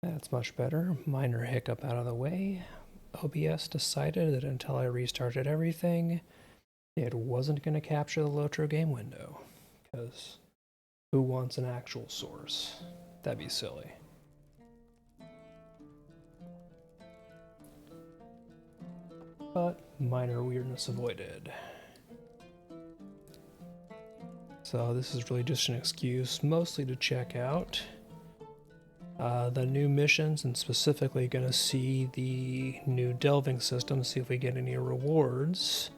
That's much better. Minor hiccup out of the way. OBS decided that until I restarted everything, it wasn't going to capture the Lotro game window. Because who wants an actual source? That'd be silly. But minor weirdness avoided. So this is really just an excuse, mostly to check out the new missions, and specifically going to see the new delving system, see if we get any rewards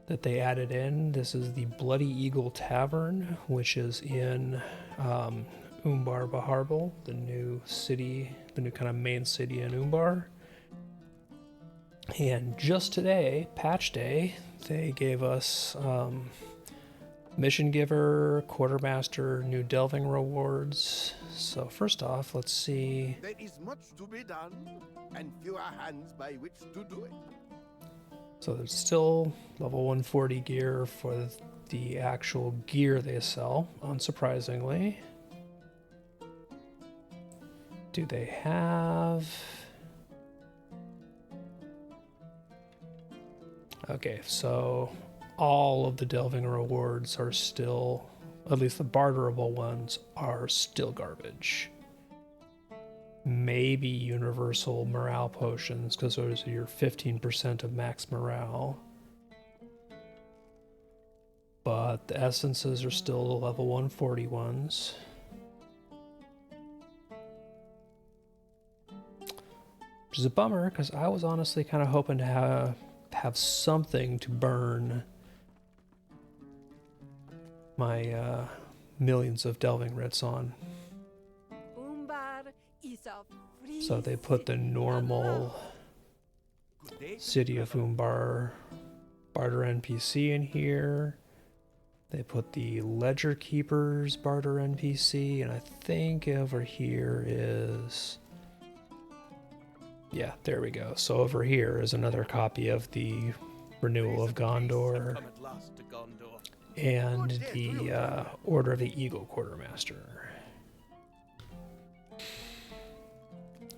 that they added in. This is the Bloody Eagle Tavern, which is in Umbar Baharbal, the new city, the new kind of main city in Umbar. And just today, patch day, they gave us Mission Giver, Quartermaster, new delving rewards. So first off, let's see. There is much to be done, and fewer hands by which to do it. So there's still level 140 gear for the actual gear they sell, unsurprisingly. Do they have... Okay, so all of the delving rewards are still, at least the barterable ones, are still garbage. Maybe universal morale potions, because those are your 15% of max morale. But the essences are still the level 140 ones. Which is a bummer, because I was honestly kind of hoping to have something to burn my millions of delving writs on. So they put the normal City of Umbar barter NPC in here. They put the Ledger Keepers barter NPC, and I think over here is... Yeah, there we go. So over here is another copy of the Renewal of Gondor and the Order of the Eagle Quartermaster.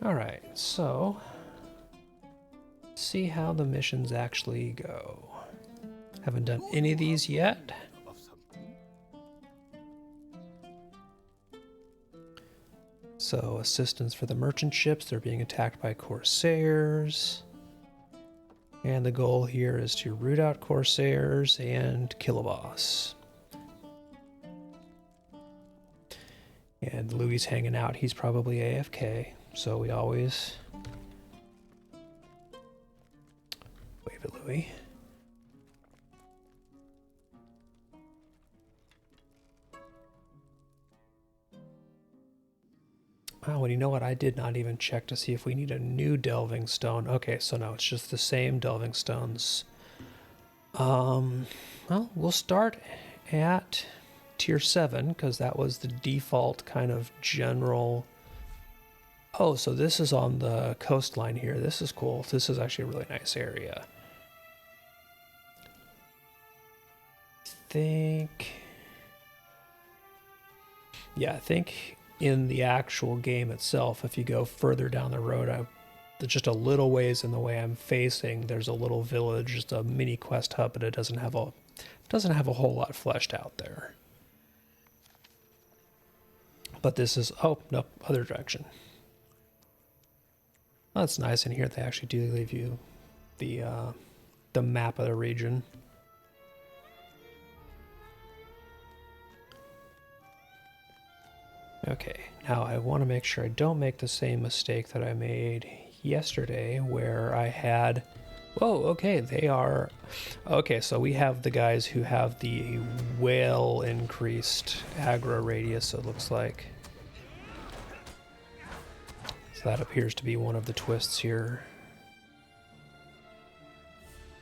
Alright, so see how the missions actually go. Haven't done any of these yet. So assistance for the merchant ships, they're being attacked by corsairs. And the goal here is to root out corsairs and kill a boss. And Louis hanging out, he's probably AFK, so we always wave at Louis. Oh, and you know what? I did not even check to see if we need a new delving stone. Okay, so no, it's just the same delving stones. Well, we'll start at tier 7, because that was the default kind of general... Oh, so this is on the coastline here. This is cool. This is actually a really nice area. I think in the actual game itself, if you go further down the road, just a little ways in the way I'm facing, there's a little village, just a mini quest hub, but it doesn't have a whole lot fleshed out there. But this is, oh, no, other direction. Well, that's nice in here. They actually do leave you the map of the region. Okay, now I want to make sure I don't make the same mistake that I made yesterday where I had... Whoa, okay, they are... Okay, so we have the guys who have the whale increased aggro radius, it looks like. So that appears to be one of the twists here.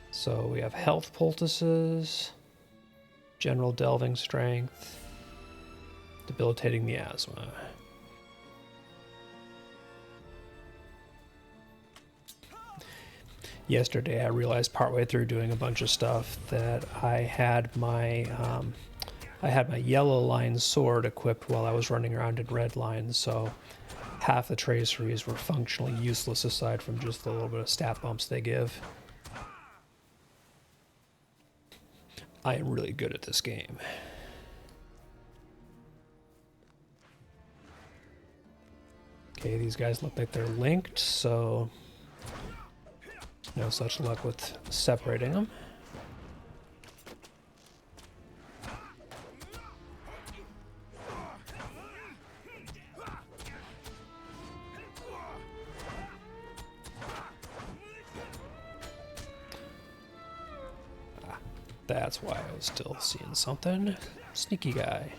So we have health poultices, general delving strength, debilitating miasma. Yesterday I realized partway through doing a bunch of stuff that I had my yellow line sword equipped while I was running around in red line, so half the traceries were functionally useless aside from just the little bit of stat bumps they give. I am really good at this game. Okay, these guys look like they're linked, so no such luck with separating them. That's why I was still seeing something. Sneaky guy.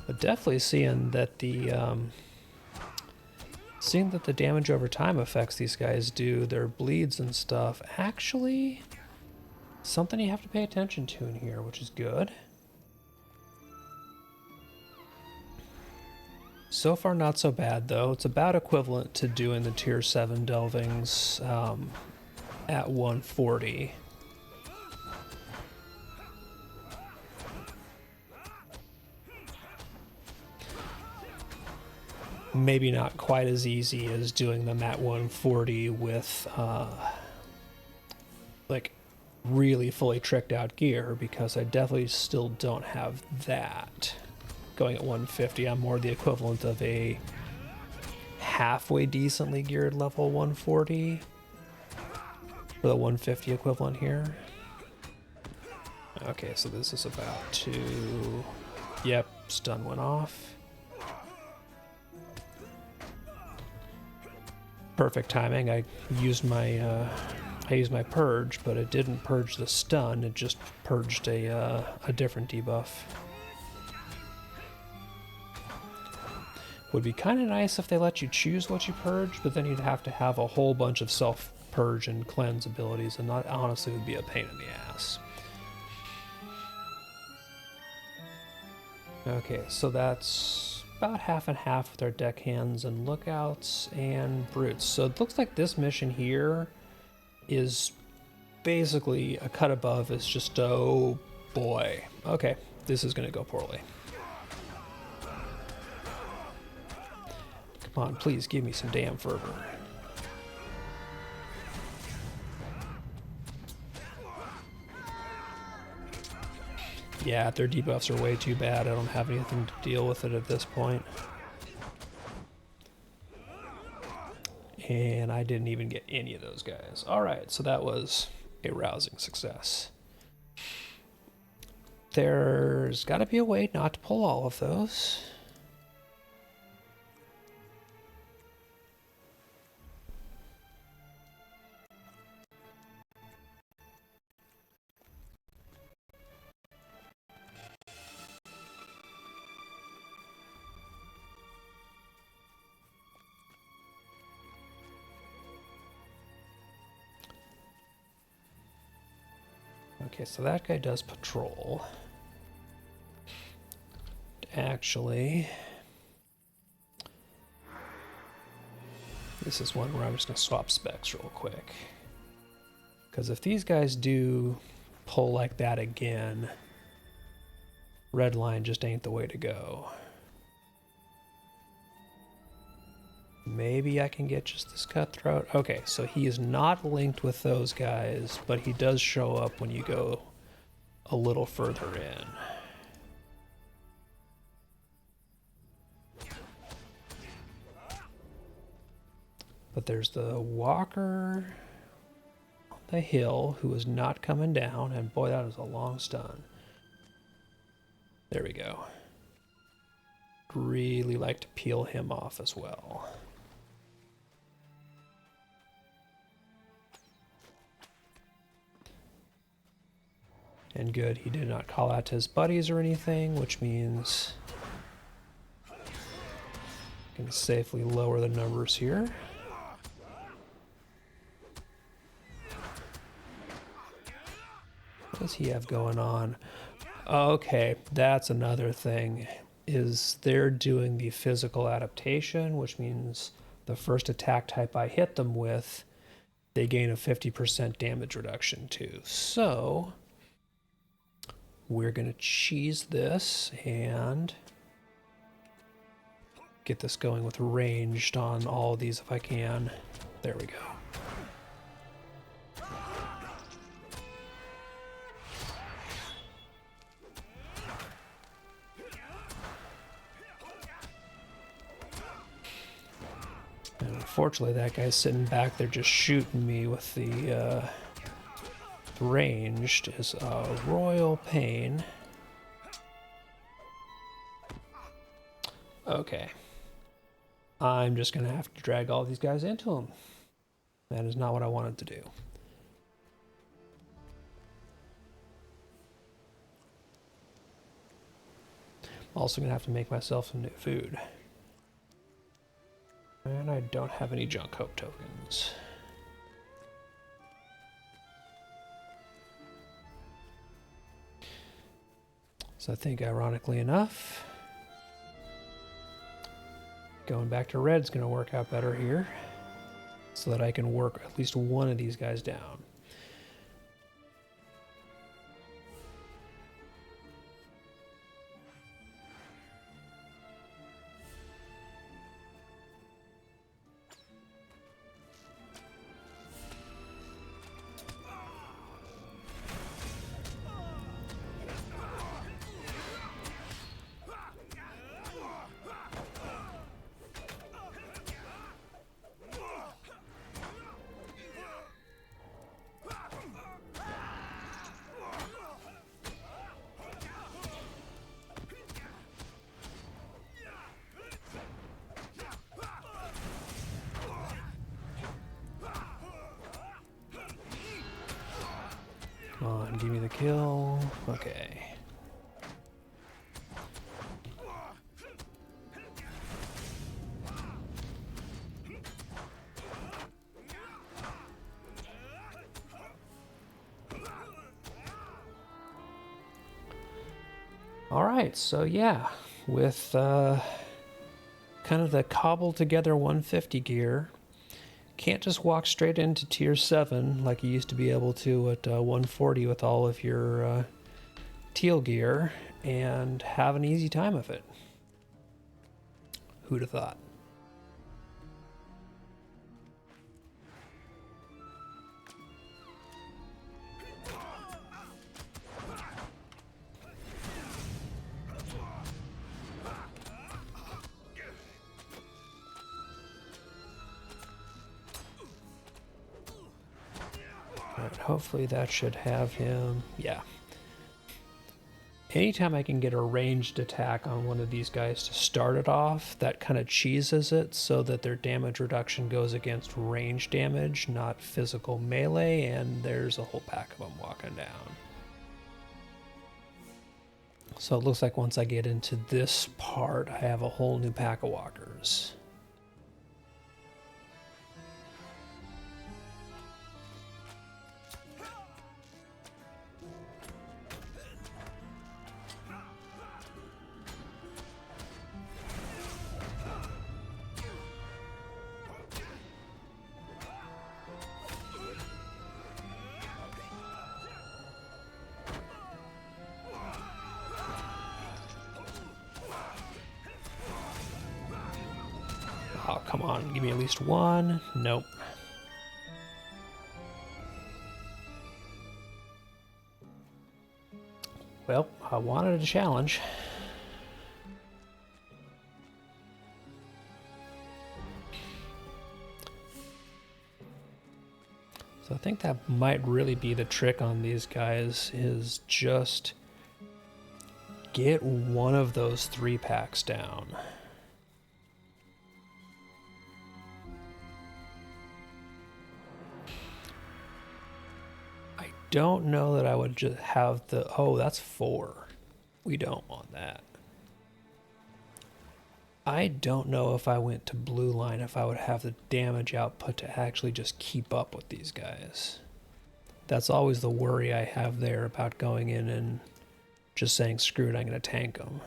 But definitely seeing that the damage over time effects these guys do, their bleeds and stuff, actually something you have to pay attention to in here, which is good. So far not so bad though. It's about equivalent to doing the tier 7 Delvings at 140. Maybe not quite as easy as doing them at 140 with like really fully tricked out gear, because I definitely still don't have that. Going at 150, I'm more the equivalent of a halfway decently geared level 140 for the 150 equivalent here. Okay, so this is about to... Yep, stun went off. Perfect timing. I used my purge, but it didn't purge the stun. It just purged a different debuff. Would be kind of nice if they let you choose what you purge, but then you'd have to have a whole bunch of self-purge and cleanse abilities, and that honestly would be a pain in the ass. Okay, so that's about half and half with our deckhands and lookouts and brutes. So it looks like this mission here is basically a cut above. It's just, oh boy. Okay, this is going to go poorly. Come on, please give me some damn fervor. Yeah, their debuffs are way too bad. I don't have anything to deal with it at this point. And I didn't even get any of those guys. Alright, so that was a rousing success. There's got to be a way not to pull all of those. Okay, so that guy does patrol. Actually, this is one where I'm just going to swap specs real quick. Because if these guys do pull like that again, red line just ain't the way to go. Maybe I can get just this cutthroat. Okay, so he is not linked with those guys, but he does show up when you go a little further in. But there's the walker on the hill who is not coming down, and boy, that is a long stun. There we go. Really like to peel him off as well. And good, he did not call out to his buddies or anything, which means I can safely lower the numbers here. What does he have going on? Okay, that's another thing, is they're doing the physical adaptation, which means the first attack type I hit them with, they gain a 50% damage reduction too. So we're going to cheese this and get this going with ranged on all of these if I can. There we go. And unfortunately, that guy's sitting back there just shooting me with the ranged is a royal pain. Okay. I'm just going to have to drag all these guys into him. That is not what I wanted to do. I'm also going to have to make myself some new food. And I don't have any junk hope tokens. So I think, ironically enough, going back to red's going to work out better here, so that I can work at least one of these guys down. Come on, give me the kill. Okay. Alright, so yeah, with kind of the cobbled together 150 gear, can't just walk straight into tier 7 like you used to be able to at 140 with all of your teal gear and have an easy time of it. Who'd have thought? Alright, hopefully that should have him. Yeah. Anytime I can get a ranged attack on one of these guys to start it off, that kind of cheeses it so that their damage reduction goes against range damage, not physical melee, and there's a whole pack of them walking down. So it looks like once I get into this part, I have a whole new pack of walkers. Oh, come on, give me at least one. Nope. Well, I wanted a challenge. So I think that might really be the trick on these guys, is just get one of those 3-packs down. I don't know that I would just have the... Oh, that's 4. We don't want that. I don't know if I went to blue line if I would have the damage output to actually just keep up with these guys. That's always the worry I have there about going in and just saying, screw it, I'm going to tank them.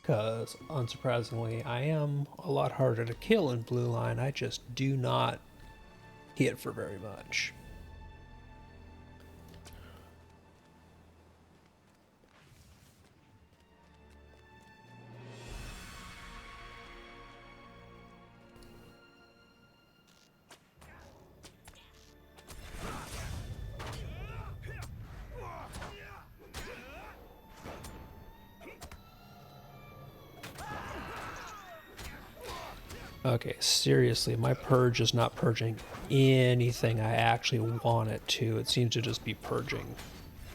Because, unsurprisingly, I am a lot harder to kill in blue line. I just do not hit for very much. Okay, seriously, my purge is not purging anything I actually want it to. It seems to just be purging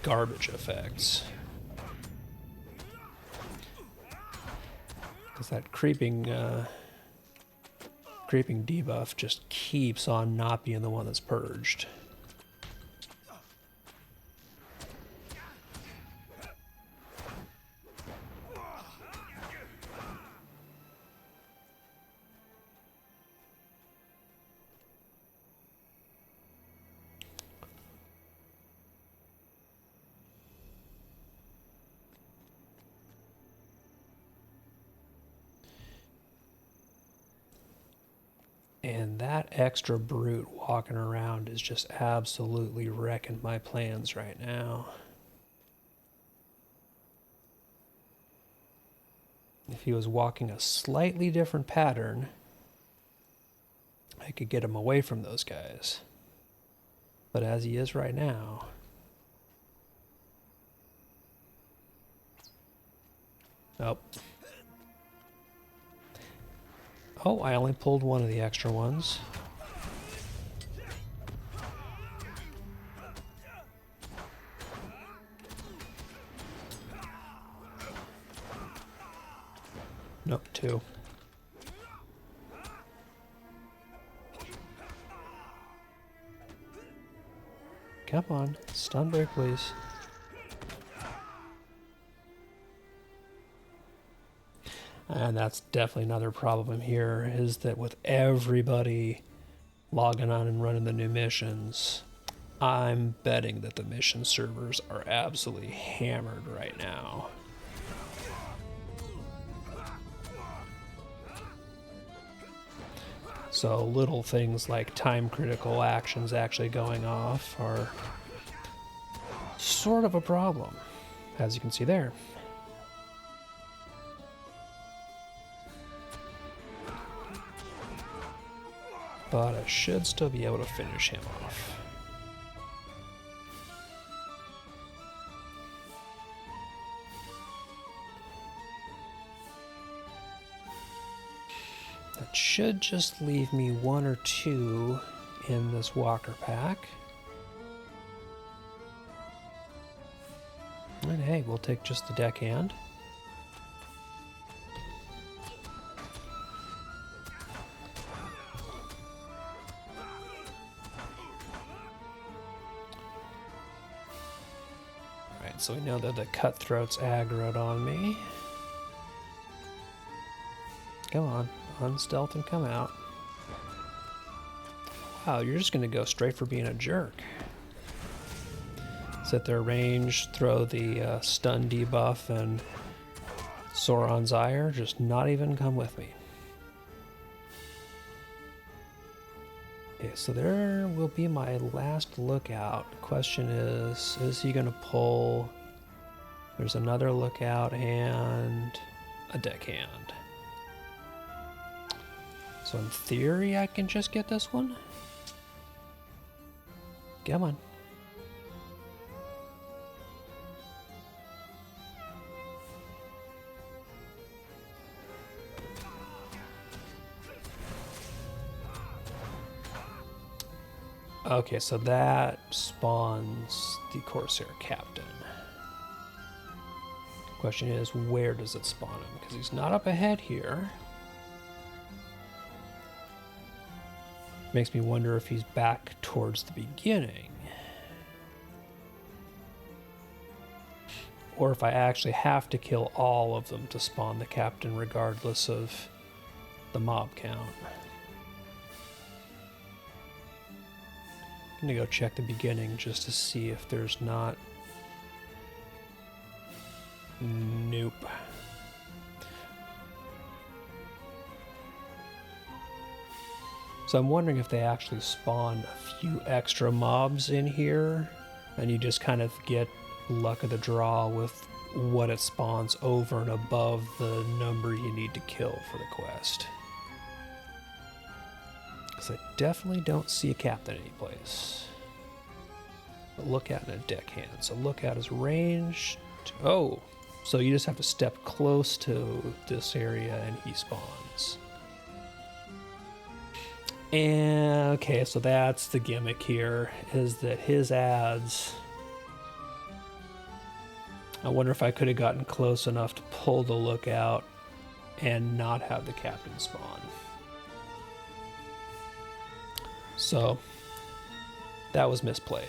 garbage effects. Because that creeping debuff just keeps on not being the one that's purged. And that extra brute walking around is just absolutely wrecking my plans right now. If he was walking a slightly different pattern, I could get him away from those guys. But as he is right now... Nope. Oh, I only pulled one of the extra ones. Nope, two. Come on, stun break, please. And that's definitely another problem here, is that with everybody logging on and running the new missions, I'm betting that the mission servers are absolutely hammered right now. So little things like time critical actions actually going off are sort of a problem, as you can see there. But I should still be able to finish him off. That should just leave me one or two in this walker pack. And hey, we'll take just the deckhand. Alright, so we know that the cutthroat's aggroed on me. Come on, unstealth and come out. Wow, you're just gonna go straight for being a jerk. Sit there, range, throw the stun debuff and Sauron's Ire, just not even come with me. Okay, so there will be my last lookout. The question is he gonna pull? There's another lookout and a deckhand. So in theory, I can just get this one. Come on. Okay, so that spawns the Corsair Captain. Question is, where does it spawn him? Because he's not up ahead here. Makes me wonder if he's back towards the beginning. Or if I actually have to kill all of them to spawn the Captain regardless of the mob count. I'm gonna go check the beginning just to see if there's not... Nope. So I'm wondering if they actually spawn a few extra mobs in here, and you just kind of get luck of the draw with what it spawns over and above the number you need to kill for the quest. Because I definitely don't see a captain anyplace. A lookout and a deckhand. So lookout is ranged. Oh, so you just have to step close to this area and he spawns. And okay, so that's the gimmick here, is that his ads. I wonder if I could have gotten close enough to pull the lookout and not have the captain spawn. So that was misplayed.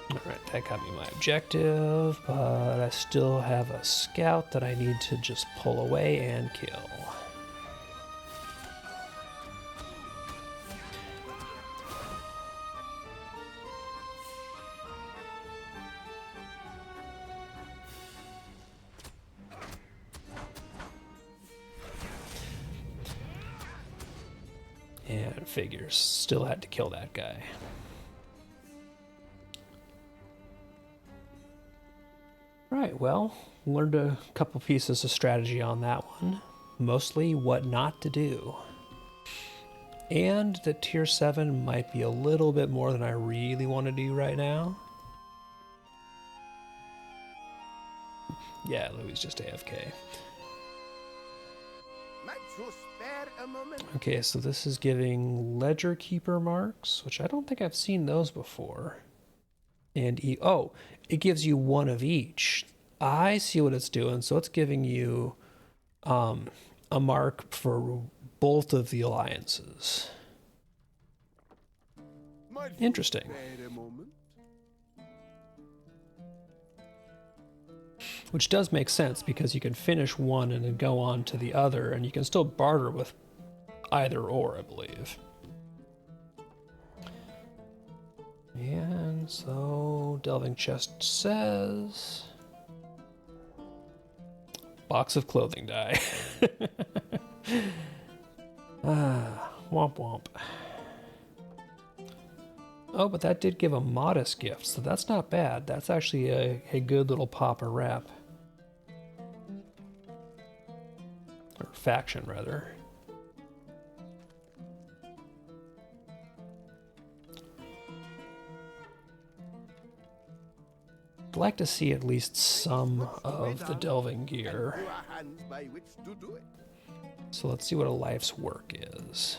Alright, that got me my objective, but I still have a scout that I need to just pull away and kill. And figures, still had to kill that guy. Right, well, learned a couple pieces of strategy on that one. Mostly what not to do. And that tier 7 might be a little bit more than I really want to do right now. Yeah, Louis just AFK. Might you spare a moment? Okay, so this is giving Ledger Keeper marks, which I don't think I've seen those before. And oh, it gives you one of each. I see what it's doing. So it's giving you a mark for both of the alliances. Might you Interesting. spare a moment? Which does make sense because you can finish one and then go on to the other, and you can still barter with either or, I believe. And so Delving Chest says box of clothing dye. Womp womp. Oh, but that did give a modest gift, so that's not bad. That's actually a good little pop or rep. Or faction, rather. I'd like to see at least some of the delving gear. And fewer hands by which to do it. So let's see what a life's work is.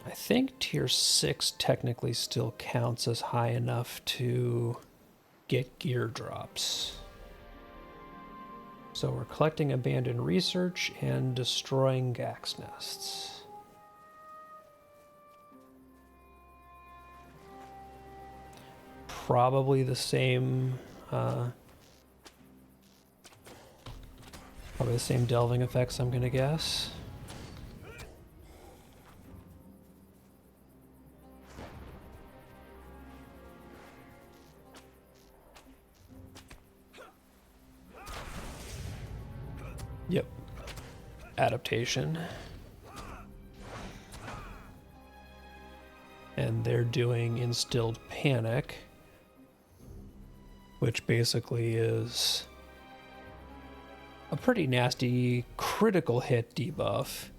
I think tier 6 technically still counts as high enough to get gear drops. So we're collecting abandoned research and destroying gax nests. Probably the same, delving effects, I'm gonna guess. Yep. Adaptation. And they're doing Instilled Panic, which basically is a pretty nasty critical hit debuff.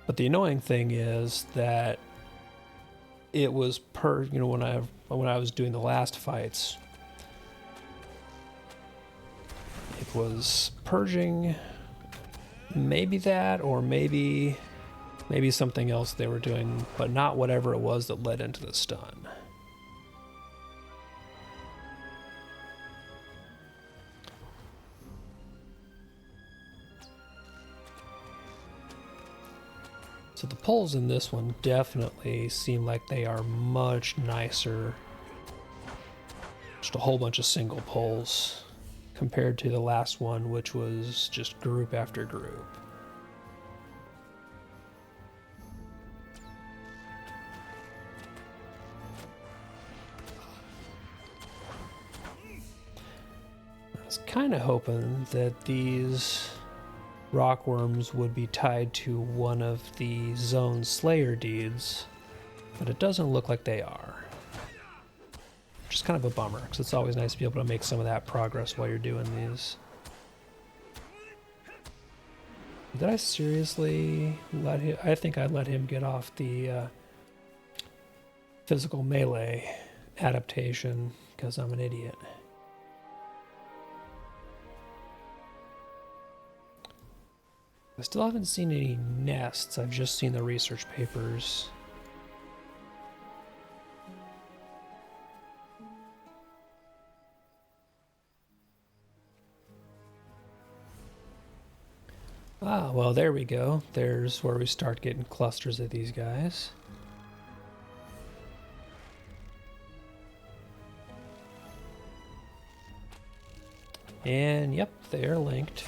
But the annoying thing is that it was when I was doing the last fights, it was purging maybe that, or maybe something else they were doing, but not whatever it was that led into the stun. the poles in this one definitely seem like they are much nicer. Just a whole bunch of single poles compared to the last one, which was just group after group. I was kind of hoping that these rockworms would be tied to one of the Zone Slayer deeds, but it doesn't look like they are. Which is kind of a bummer, because it's always nice to be able to make some of that progress while you're doing these. Did I seriously let him? I think I let him get off the physical melee adaptation because I'm an idiot. I still haven't seen any nests. I've just seen the research papers. Ah, well, there we go. There's where we start getting clusters of these guys. And yep, they are linked.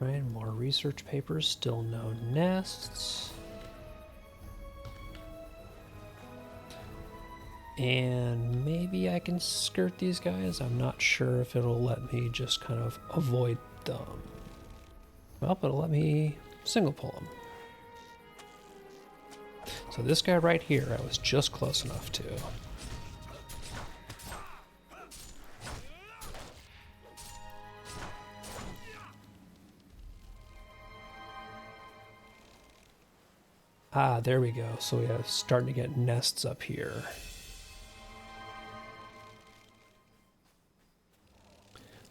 Right, more research papers, still no nests. And maybe I can skirt these guys. I'm not sure if it'll let me just kind of avoid them. Well, but it'll let me single pull them. So this guy right here, I was just close enough to. Ah, there we go. So we are starting to get nests up here.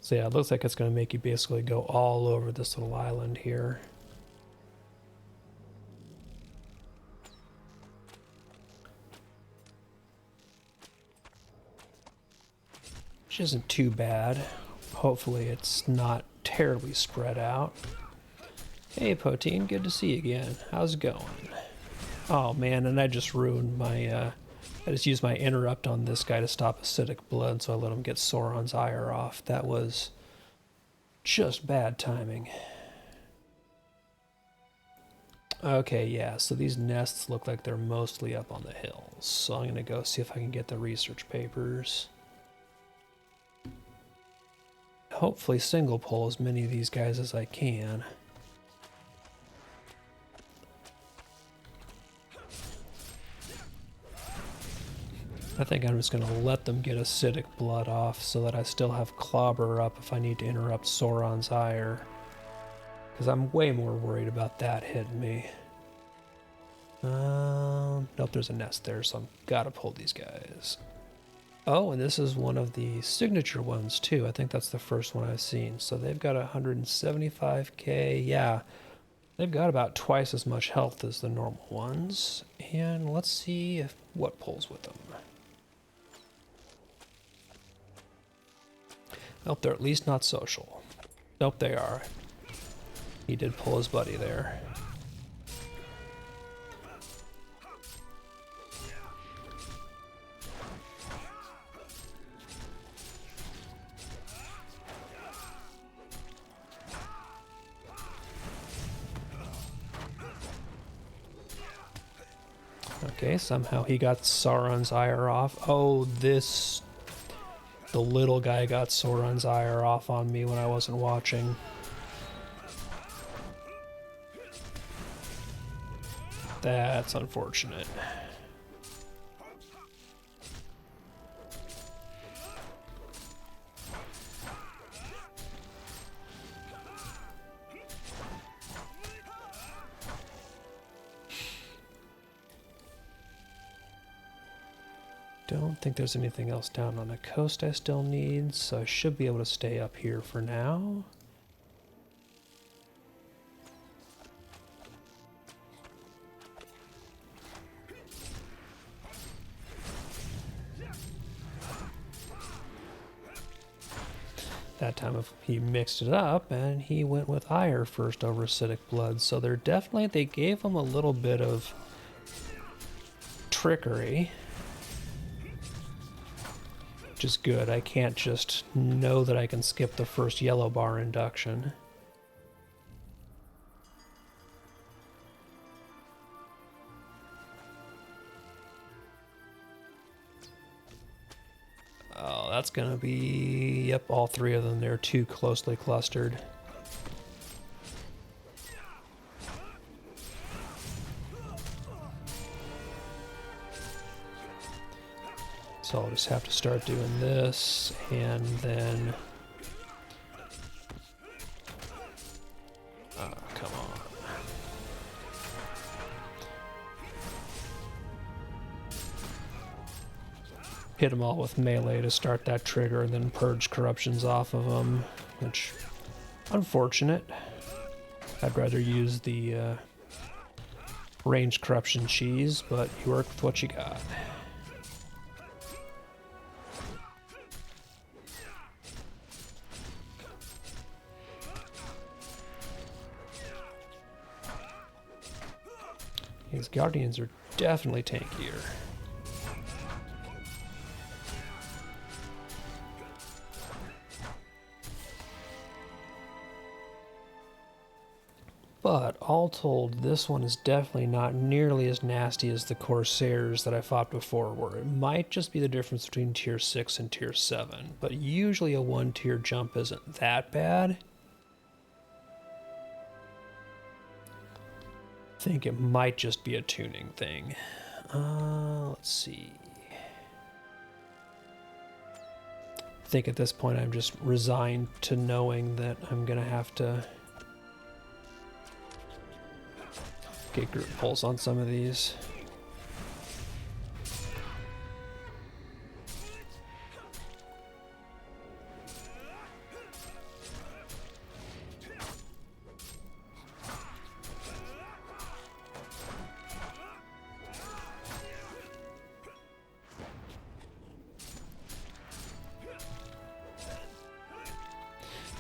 So yeah, it looks like it's going to make you basically go all over this little island here. Which isn't too bad. Hopefully it's not terribly spread out. Hey Poteen, good to see you again. How's it going? Oh man, and I just ruined my, I just used my interrupt on this guy to stop acidic blood, so I let him get Sauron's ire off. That was just bad timing. Okay, yeah, so these nests look like they're mostly up on the hills. So I'm gonna go see if I can get the research papers. Hopefully single pull as many of these guys as I can. I think I'm just going to let them get acidic blood off so that I still have Clobber up if I need to interrupt Sauron's ire. Because I'm way more worried about that hitting me. Nope, there's a nest there, so I've got to pull these guys. Oh, and this is one of the signature ones too. I think that's the first one I've seen. So they've got 175k. Yeah, they've got about twice as much health as the normal ones. And let's see what pulls with them. Nope, they're at least not social. Nope, they are. He did pull his buddy there. Okay, somehow he got Sauron's ire off. Oh, the little guy got Sauron's ire off on me when I wasn't watching. That's unfortunate. Don't think there's anything else down on the coast I still need, so I should be able to stay up here for now. That time he mixed it up and he went with ire first over acidic blood, so they gave him a little bit of trickery. Which is good. I can't just know that I can skip the first yellow bar induction. Oh, that's gonna be... Yep, all three of them. They're too closely clustered. So I'll just have to start doing this, and then... Oh, come on. Hit them all with melee to start that trigger, and then purge corruptions off of them, which... Unfortunate. I'd rather use the ranged corruption cheese, but you work with what you got. These Guardians are definitely tankier. But all told, this one is definitely not nearly as nasty as the Corsairs that I fought before, where it might just be the difference between tier 6 and tier 7. But usually a 1-tier jump isn't that bad. I think it might just be a tuning thing. Let's see. I think at this point I'm just resigned to knowing that I'm gonna have to get group pulls on some of these.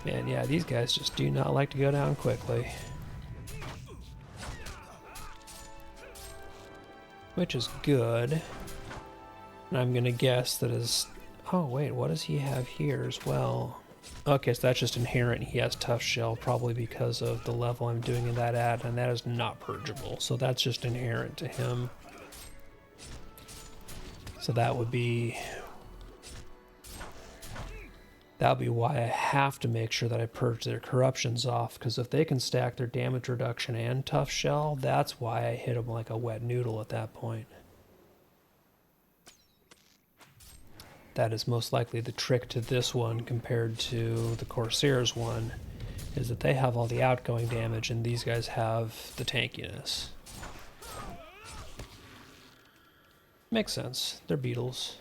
Man, yeah, these guys just do not like to go down quickly. Which is good. And I'm gonna guess that is... Oh, wait, what does he have here as well? Okay, so that's just inherent. He has Tough Shell, probably because of the level I'm doing that at, and that is not purgeable. So that's just inherent to him. So that would be why I have to make sure that I purge their corruptions off, because if they can stack their damage reduction and Tough Shell, that's why I hit them like a wet noodle at that point. That is most likely the trick to this one compared to the Corsairs one, is that they have all the outgoing damage and these guys have the tankiness. Makes sense. They're beetles.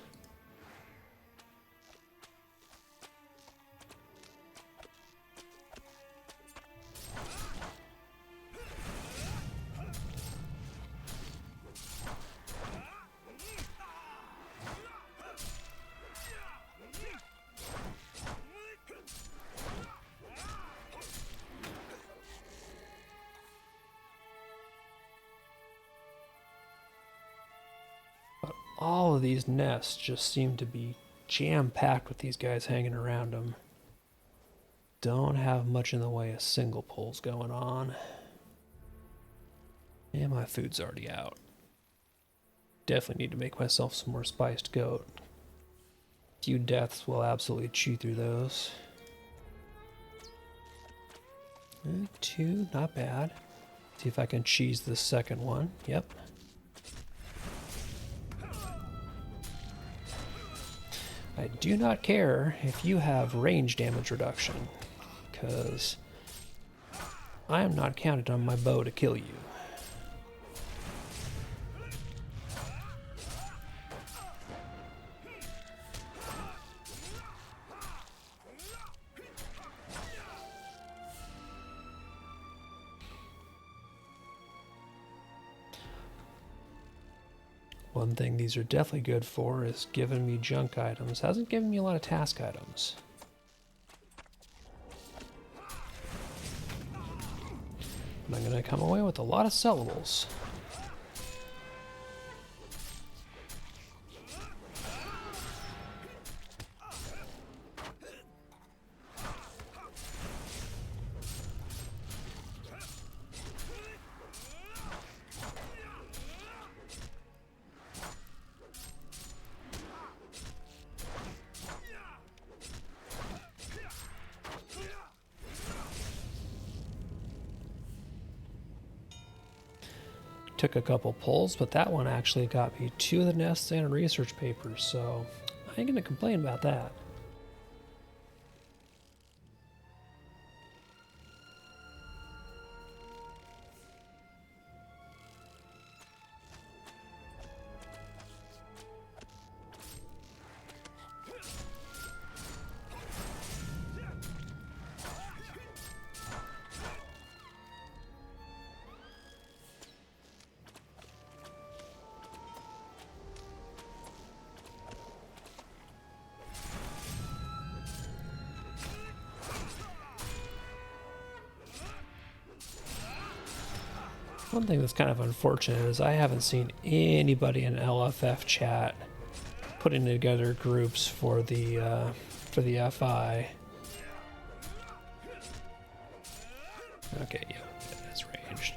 All of these nests just seem to be jam-packed with these guys hanging around them. Don't have much in the way of single pulls going on. And my food's already out. definitely need to make myself some more spiced goat. A few deaths will absolutely chew through those. 2, not bad. See if I can cheese the second one. Yep. I do not care if you have range damage reduction, because I am not counting on my bow to kill you. One thing these are definitely good for is giving me junk items. Hasn't given me a lot of task items. And I'm gonna come away with a lot of sellables. Took a couple pulls, but that one actually got me 2 of the nests and research papers, so I ain't gonna complain about that. One thing that's kind of unfortunate is I haven't seen anybody in LFF chat putting together groups for the FI. Okay, yeah, it's ranged.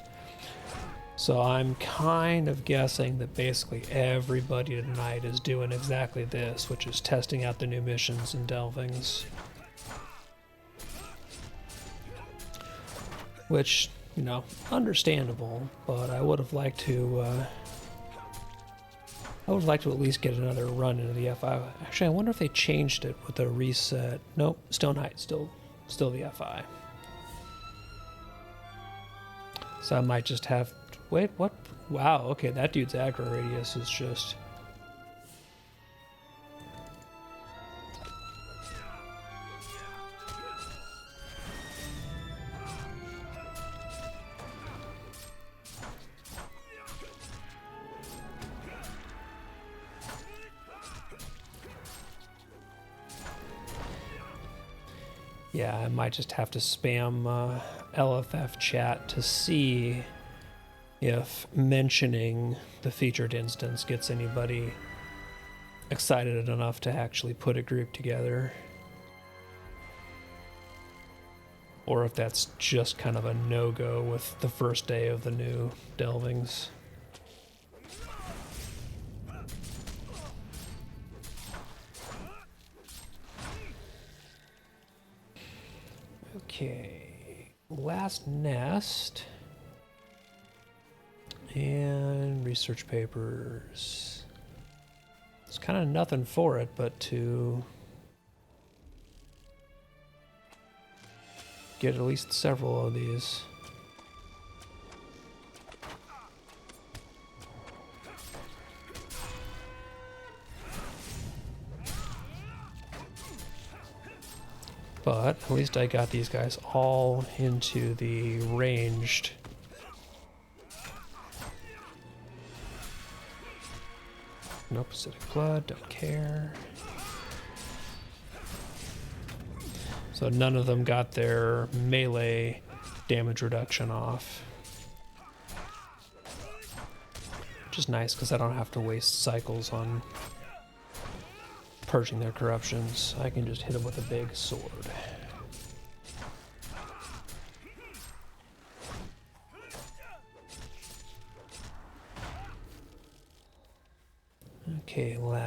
So I'm kind of guessing that basically everybody tonight is doing exactly this, which is testing out the new missions in Delvings. Which, you know, understandable, but I would have liked to at least get another run into the FI. Actually, I wonder if they changed it with the reset. Nope, Stone Height, still the FI. So I might just have, wait, what? Wow, okay, that dude's aggro radius is just... Yeah, I might just have to spam LFF chat to see if mentioning the featured instance gets anybody excited enough to actually put a group together. Or if that's just kind of a no-go with the first day of the new Delvings. Okay, last nest and research papers. There's kind of nothing for it but to get at least several of these. But at least I got these guys all into the ranged. No acidic blood, don't care. So none of them got their melee damage reduction off. Which is nice because I don't have to waste cycles on purging their corruptions. I can just hit them with a big sword.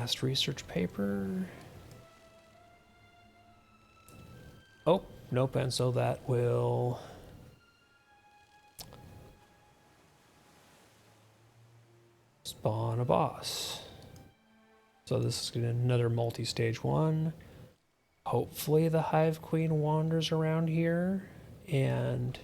last research paper. Oh, nope, and so that will spawn a boss. So this is gonna be another multi-stage one. Hopefully the Hive Queen wanders around here and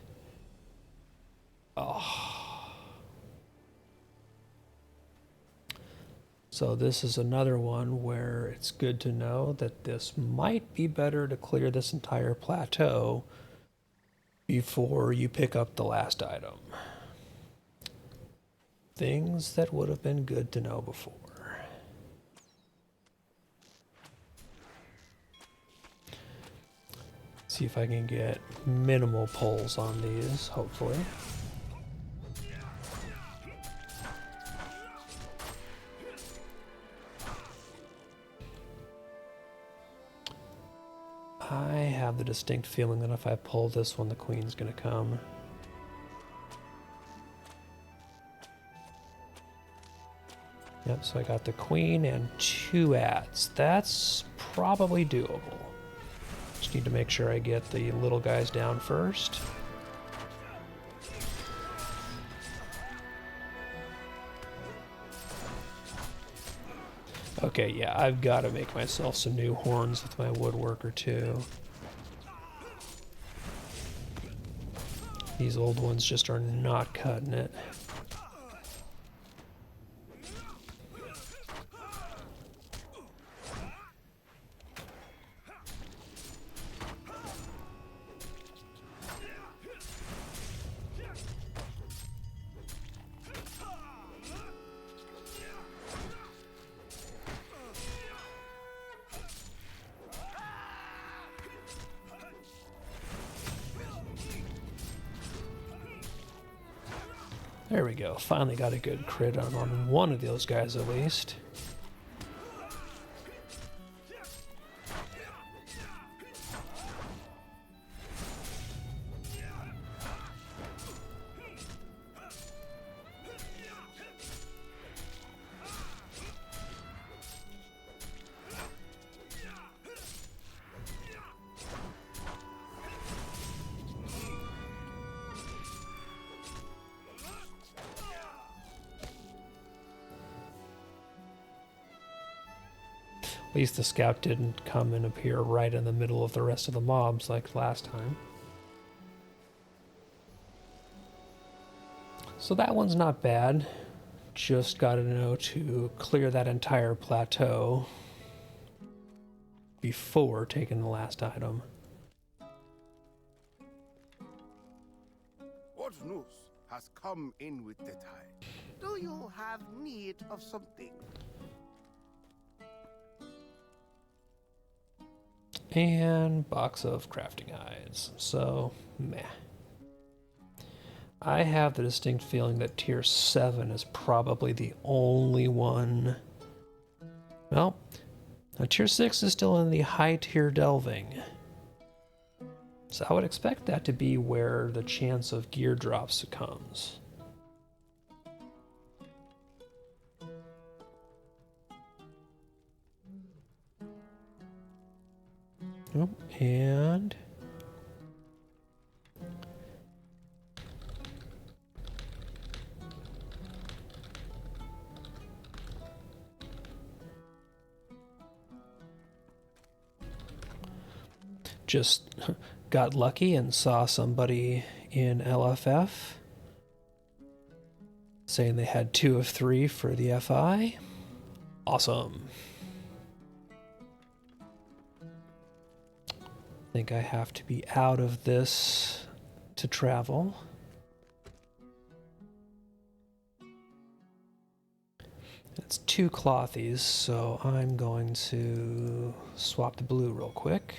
so this is another one where it's good to know that this might be better to clear this entire plateau before you pick up the last item. Things that would have been good to know before. See if I can get minimal pulls on these, hopefully. I have the distinct feeling that if I pull this one, the queen's gonna come. Yep, so I got the queen and 2 ats. That's probably doable. Just need to make sure I get the little guys down first. Okay, yeah, I've got to make myself some new horns with my woodworker too. These old ones just are not cutting it. There we go. Finally got a good crit on one of those guys at least. At least the scout didn't come and appear right in the middle of the rest of the mobs like last time. So that one's not bad. Just gotta know to clear that entire plateau before taking the last item. What news has come in with the tide? Do you have need of something? And box of crafting hides. So, meh. I have the distinct feeling that tier 7 is probably the only one. Well, tier 6 is still in the high tier delving. So I would expect that to be where the chance of gear drops comes. Oh, and just got lucky and saw somebody in LFF saying they had 2 of 3 for the FI. Awesome. I think I have to be out of this to travel. It's 2 clothies, so I'm going to swap the blue real quick.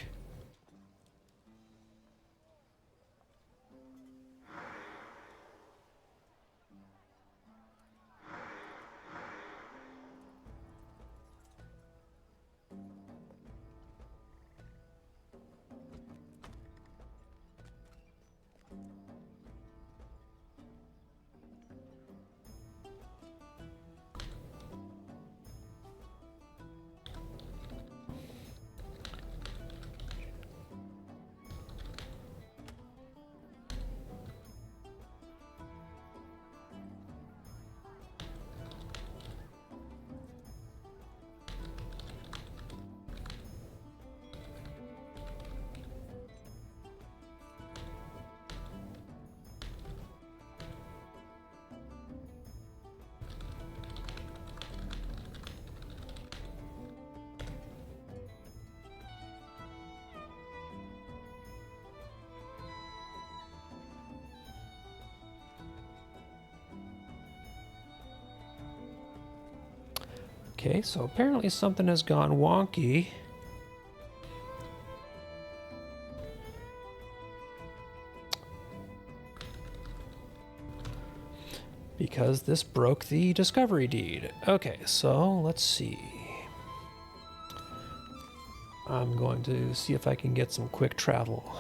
Okay, so apparently something has gone wonky. Because this broke the discovery deed. Okay, so let's see. I'm going to see if I can get some quick travel.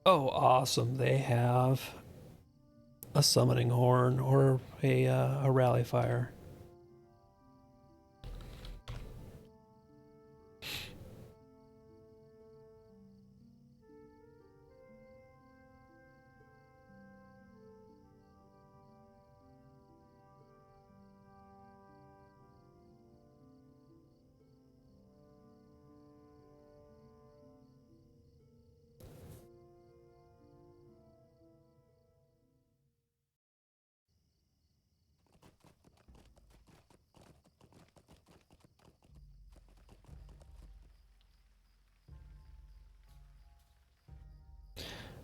Oh, awesome. They have a summoning horn or a rally fire.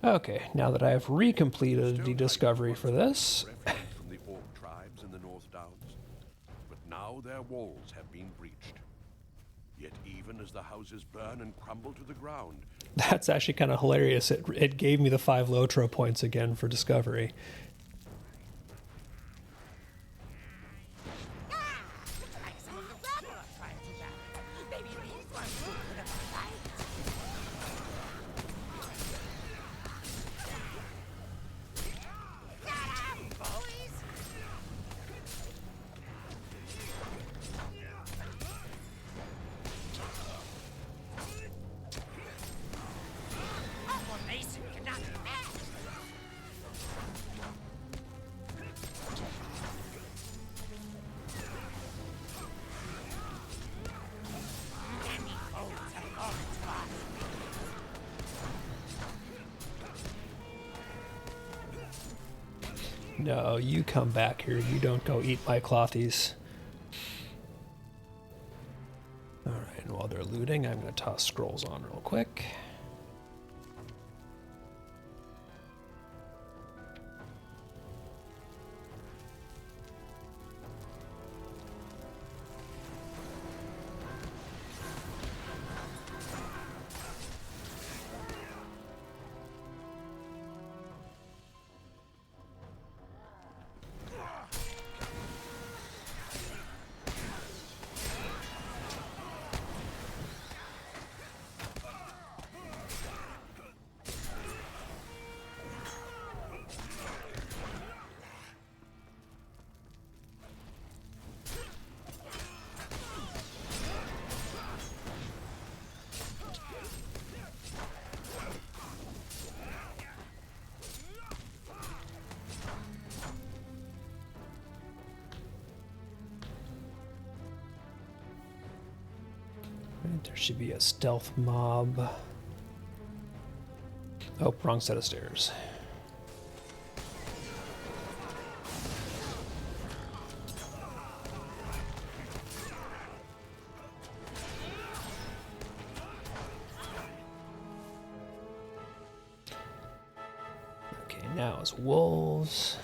Okay, now that I have recompleted the discovery for this. From the orc tribes in the North Downs, but now their walls have been breached. Yet even as the houses burn and crumble to the ground, That's actually kind of hilarious. It gave me the 5 Lotro points again for discovery. No, you come back here. You don't go eat my clothies. Alright, and while they're looting, I'm going to toss scrolls on real quick. There should be a stealth mob. Oh, wrong set of stairs. Okay, now it's wolves.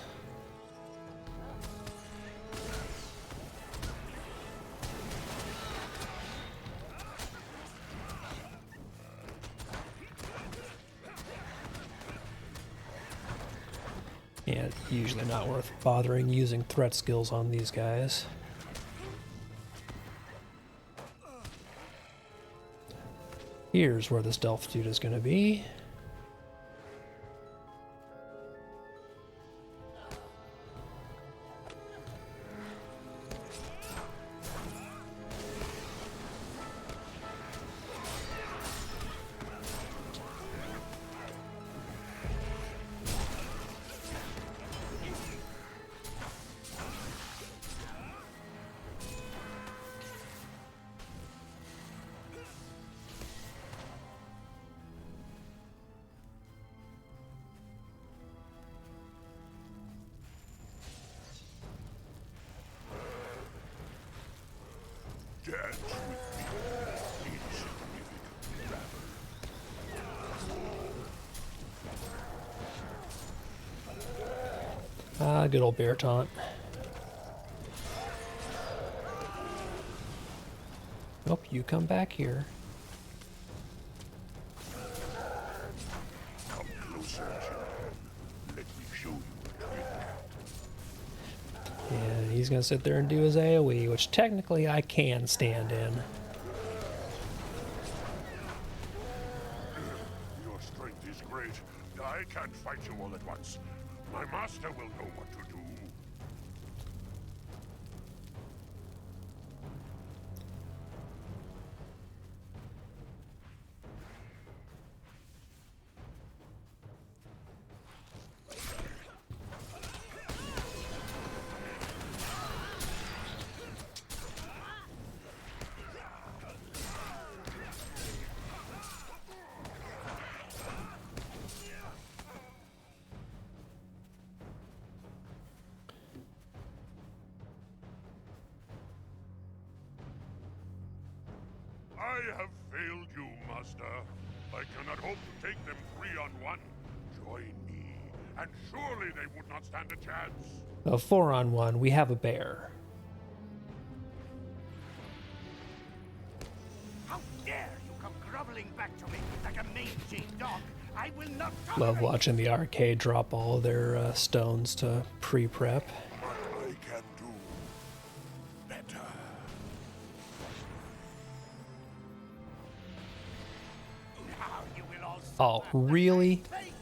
Yeah, usually not worth bothering using threat skills on these guys. Here's where the stealth dude is going to be. Dance with me, insignificant rabble. Ah, good old bear taunt. Oh, you come back here. Come closer, gentlemen. Let me show you a trick. And he's gonna sit there and do his AoE, which technically I can stand in. Your strength is great. I can't fight you all at once. My master will know what to do. I have failed you, master. I cannot hope to take them 3-on-1. Join me, and surely they would not stand a chance. A 4-on-1, we have a bear. How dare you come groveling back to me like a mangy dog? I will not Love watching the arcade drop all their stones to pre-prep. But I can do better. Now you will all Oh, suffer really? my fate.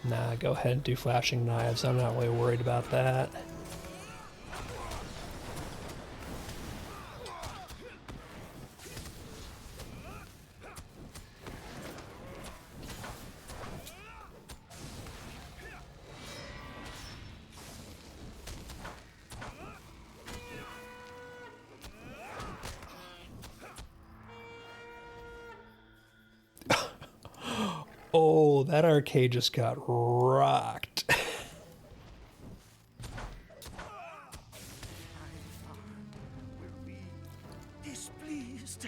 Nah, go ahead and do flashing knives. I'm not really worried about that. Oh, that arcade just got rocked. Will be displeased.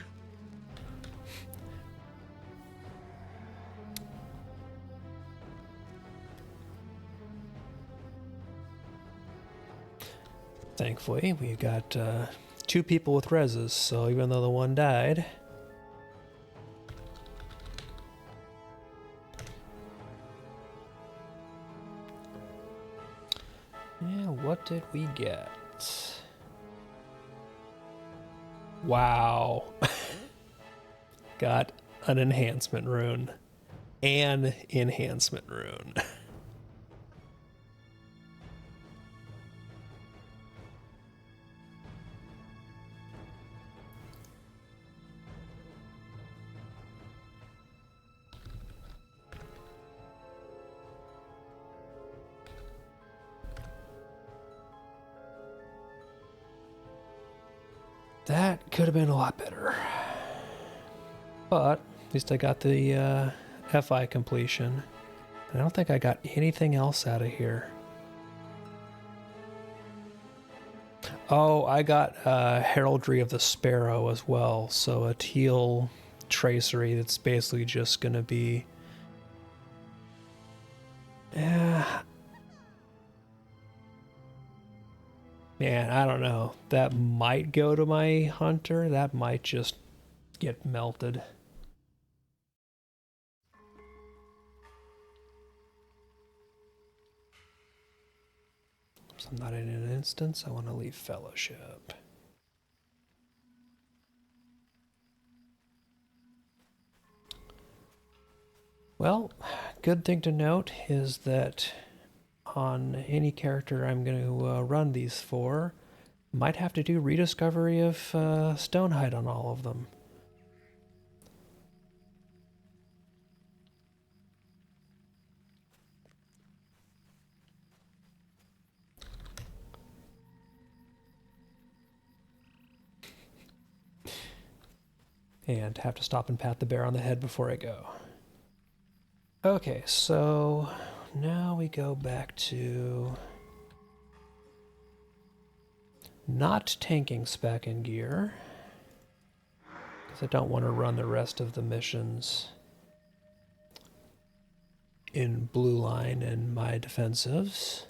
Thankfully, we've got 2 people with reses, so even though the one died... Yeah, what did we get? Wow. Got an enhancement rune. An enhancement rune. That could have been a lot better. But at least I got the FI completion. I don't think I got anything else out of here. Oh, I got Heraldry of the Sparrow as well. So a teal tracery that's basically just going to be... Man, I don't know. That might go to my hunter. That might just get melted. So I'm not in an instance. I want to leave Fellowship. Well, good thing to note is that on any character I'm going to run these for, might have to do rediscovery of Stonehide on all of them. And have to stop and pat the bear on the head before I go. Okay, so now we go back to not tanking spec and gear, because I don't want to run the rest of the missions in blue line and my defensives.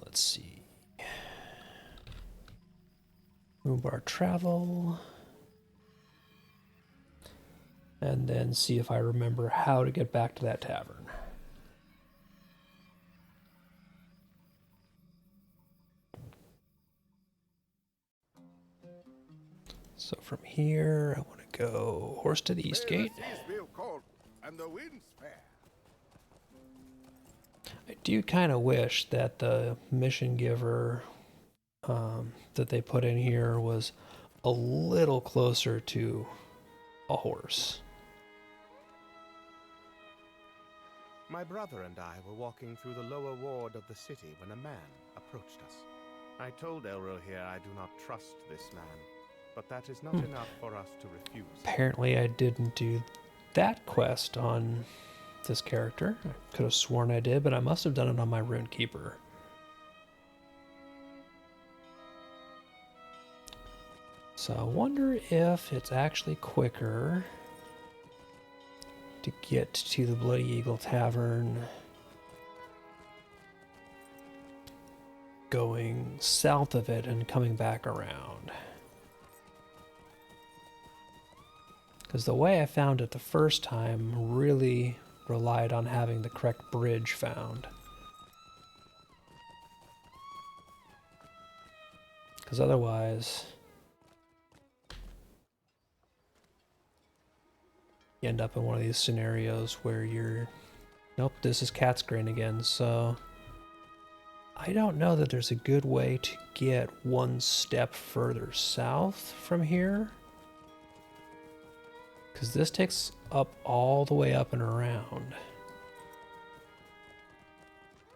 Let's see. Moonbar travel. And then see if I remember how to get back to that tavern. So from here, I want to go horse to the east gate. And the wind's fair. I do kind of wish that the mission giver that they put in here was a little closer to a horse. My brother and I were walking through the lower ward of the city when a man approached us. I told Elro here I do not trust this man, but that is not enough for us to refuse. Apparently I didn't do that quest on this character. I could have sworn I did, but I must have done it on my Rune Keeper. So I wonder if it's actually quicker to get to the Bloody Eagle Tavern going south of it and coming back around. Because the way I found it the first time really relied on having the correct bridge found. Because otherwise, you end up in one of these scenarios where you're, nope, this is Cat's Grain again, so I don't know that there's a good way to get one step further south from here. Because this takes up all the way up and around.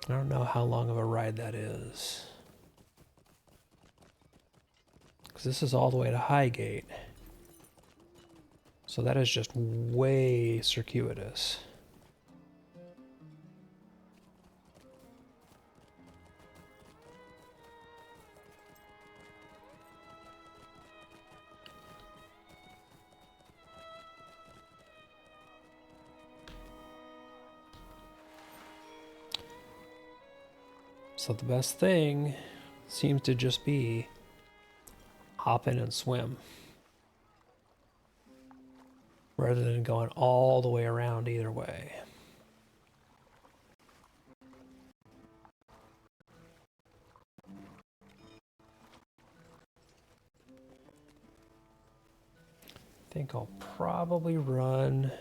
I don't know how long of a ride that is. Because this is all the way to Highgate. So that is just way circuitous. So the best thing seems to just be hop in and swim, rather than going all the way around either way. I think I'll probably run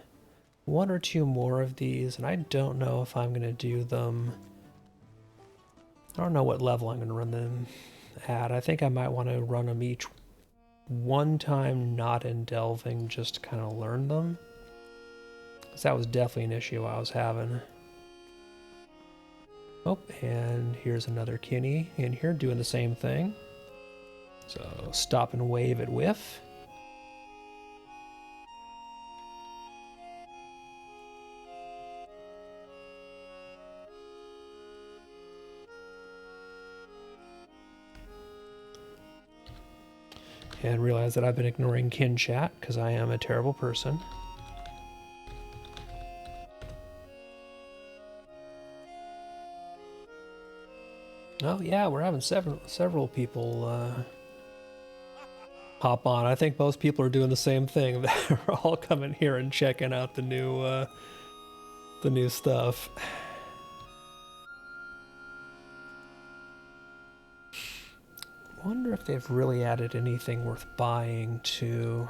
one or two more of these, and I don't know if I'm going to do them. I don't know what level I'm going to run them at. I think I might want to run them each one time, not in Delving, just to kind of learn them. Because that was definitely an issue I was having. Oh, and here's another Kinney in here doing the same thing. So stop and wave at whiff. And realize that I've been ignoring kin chat because I am a terrible person. Oh yeah, we're having several people hop on. I think most people are doing the same thing. They're all coming here and checking out the new stuff. Wonder if they've really added anything worth buying to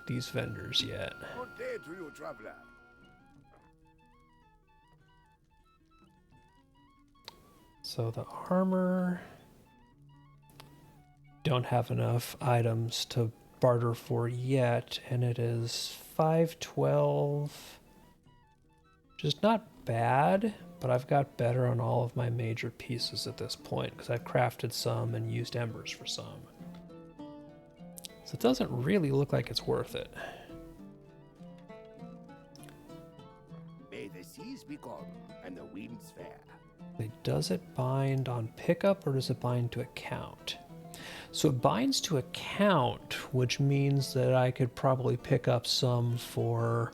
these vendors yet. Good day to you, traveler. So the armor, don't have enough items to barter for yet, and it is 512, which is not bad, but I've got better on all of my major pieces at this point because I've crafted some and used embers for some. So it doesn't really look like it's worth it. May the seas be calm and the winds fair. Does it bind on pickup or does it bind to account? So it binds to account, which means that I could probably pick up some for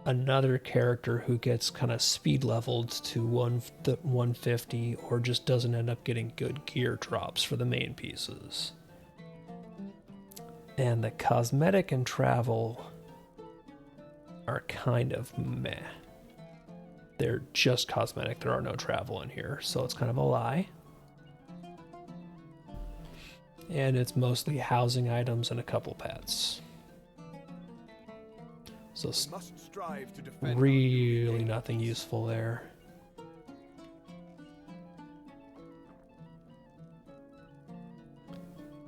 another character who gets kind of speed leveled to 150 or just doesn't end up getting good gear drops for the main pieces. And the cosmetic and travel are kind of meh. They're just cosmetic. There are no travel in here, so it's kind of a lie. And it's mostly housing items and a couple pets. So Must strive to defend really nothing useful there.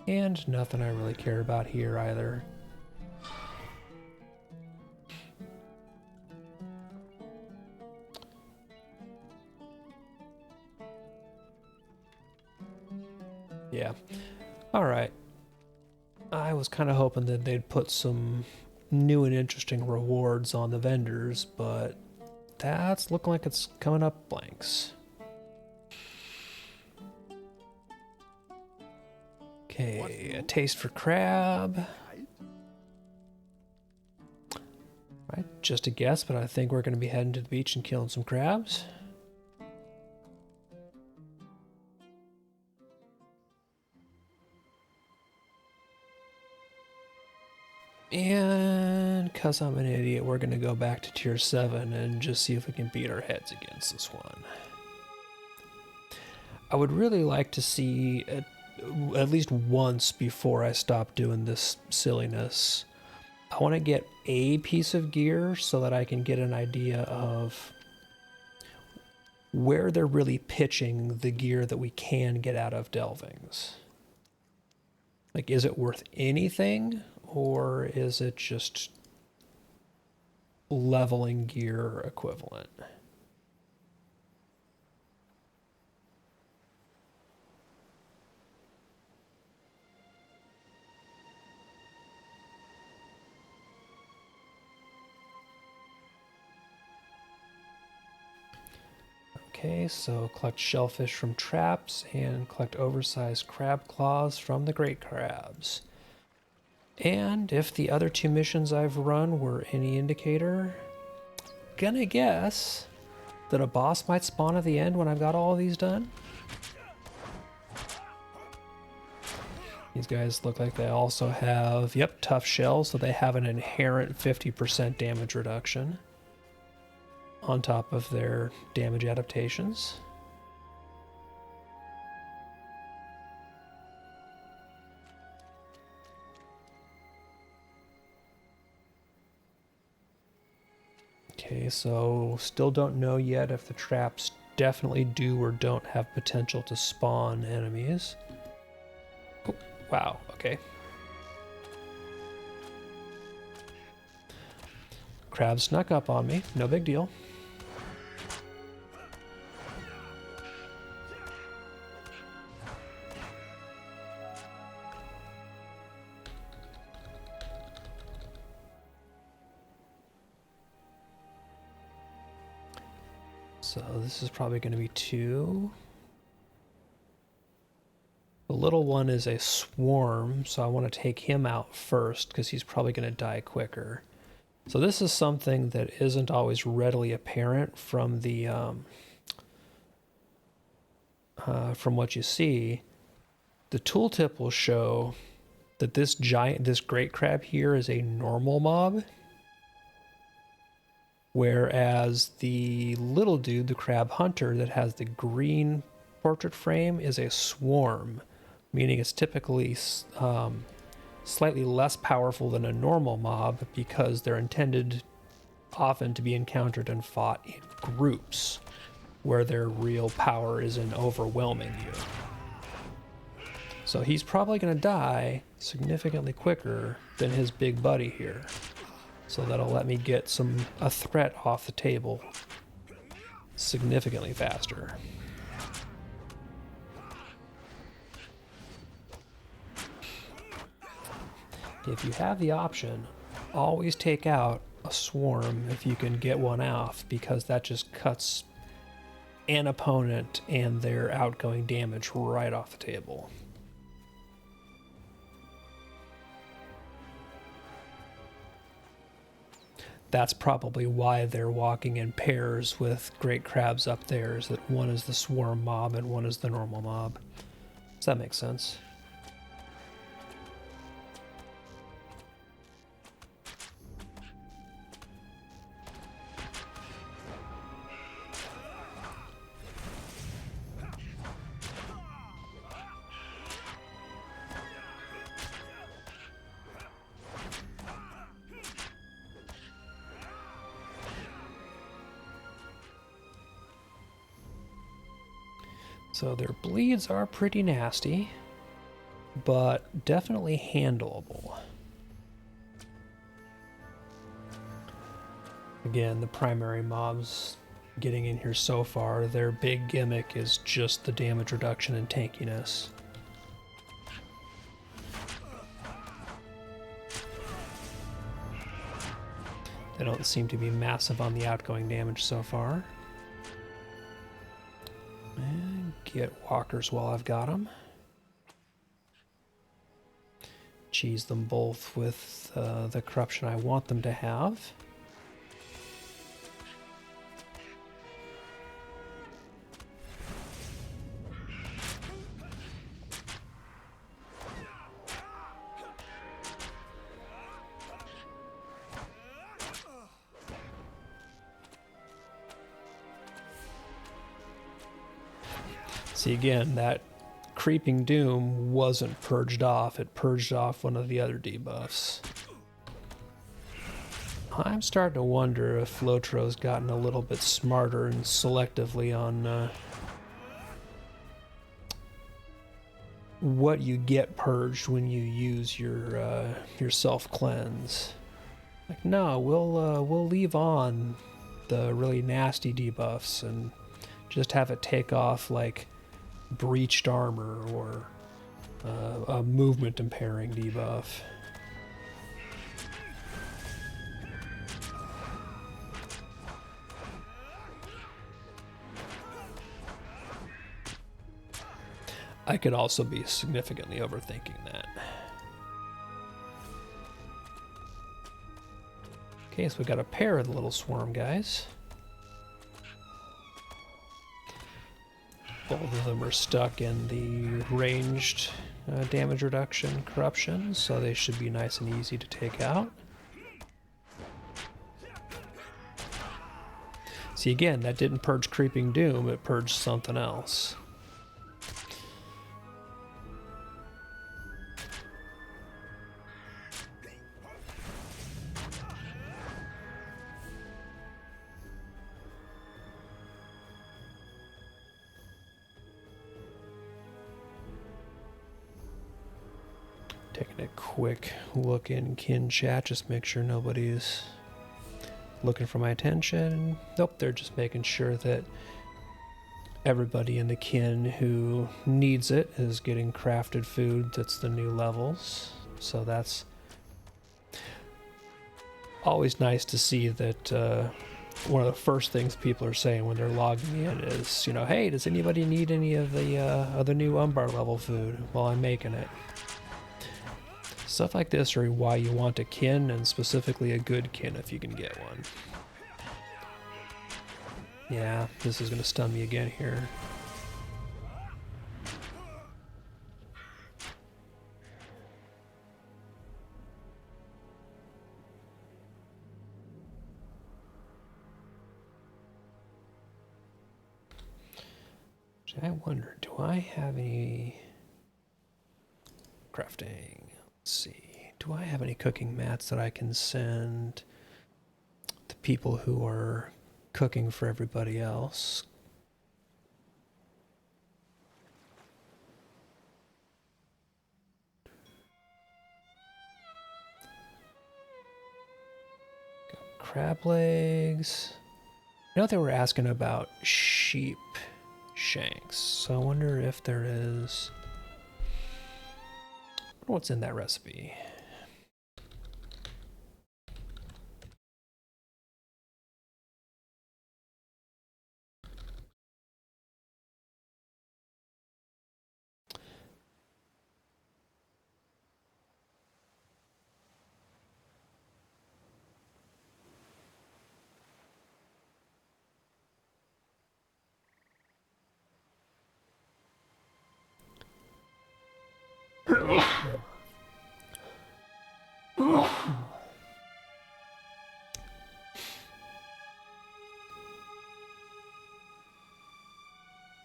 And nothing I really care about here either. Yeah. All right. I was kind of hoping that they'd put some new and interesting rewards on the vendors, but that's looking like it's coming up blanks. Okay, a taste for crab. Right, just a guess, but I think we're going to be heading to the beach and killing some crabs. And because I'm an idiot, we're going to go back to tier 7 and just see if we can beat our heads against this one. I would really like to see at least once before I stop doing this silliness. I want to get a piece of gear so that I can get an idea of where they're really pitching the gear that we can get out of Delvings. Like, is it worth anything? Or is it just leveling gear equivalent? Okay, so collect shellfish from traps and collect oversized crab claws from the great crabs. And if the other two missions I've run were any indicator, gonna guess that a boss might spawn at the end when I've got all of these done. These guys look like they also have, yep, tough shells, so they have an inherent 50% damage reduction on top of their damage adaptations. Okay, so still don't know yet if the traps definitely do or don't have potential to spawn enemies. Oh, wow, okay. Crab snuck up on me, no big deal. So this is probably going to be 2. The little one is a swarm, so I want to take him out first because he's probably going to die quicker. So this is something that isn't always readily apparent from the from what you see. The tooltip will show that this great crab here is a normal mob. Whereas the little dude, the crab hunter that has the green portrait frame, is a swarm, meaning it's typically slightly less powerful than a normal mob because they're intended often to be encountered and fought in groups where their real power is in overwhelming you. So he's probably going to die significantly quicker than his big buddy here. So that'll let me get a threat off the table. significantly faster. If you have the option, always take out a swarm if you can get one off, because that just cuts an opponent and their outgoing damage right off the table. That's probably why they're walking in pairs with great crabs up there, is that one is the swarm mob and one is the normal mob. Does that make sense? So their bleeds are pretty nasty, but definitely handleable. Again, the primary mobs getting in here so far, their big gimmick is just the damage reduction and tankiness. They don't seem to be massive on the outgoing damage so far. And get walkers while I've got them. Cheese them both with the corruption I want them to have. See, again, that Creeping Doom wasn't purged off. It purged off one of the other debuffs. I'm starting to wonder if Lotro's gotten a little bit smarter and selectively on what you get purged when you use your self-cleanse. Like, no, we'll leave on the really nasty debuffs and just have it take off like breached armor or a movement impairing debuff. I could also be significantly overthinking that. Okay, so we got a pair of the little swarm guys. Both of them are stuck in the ranged damage reduction corruption, so they should be nice and easy to take out. See, again, that didn't purge Creeping Doom, it purged something else. Taking a quick look in kin chat, just make sure nobody's looking for my attention. Nope, they're just making sure that everybody in the kin who needs it is getting crafted food that's the new levels. So that's always nice to see that one of the first things people are saying when they're logging in is, you know, hey, does anybody need any of the new Umbar level food? Well, I'm making it. Stuff like this are why you want a kin, and specifically a good kin if you can get one. Yeah, this is going to stun me again here. I wonder, do I have any crafting? Let's see. Do I have any cooking mats that I can send to people who are cooking for everybody else? Got crab legs. I know they were asking about sheep shanks, so I wonder if there is... I wonder what's in that recipe.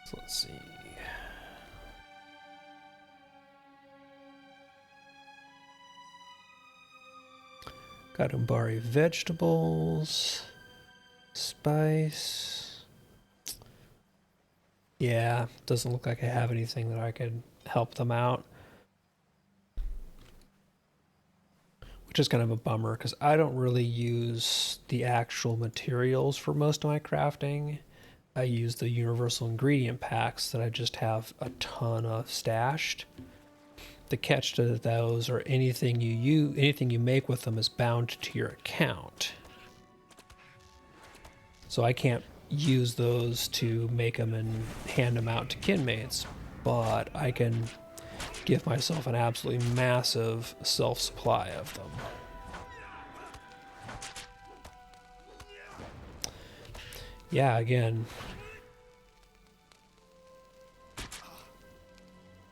So let's see. Got umbari vegetables, spice. Yeah, doesn't look like I have anything that I could help them out. Which is kind of a bummer because I don't really use the actual materials for most of my crafting. I use the universal ingredient packs that I just have a ton of stashed. The catch to those are anything you make with them is bound to your account. So I can't use those to make them and hand them out to kinmates, but I can give myself an absolutely massive self-supply of them. Yeah, again,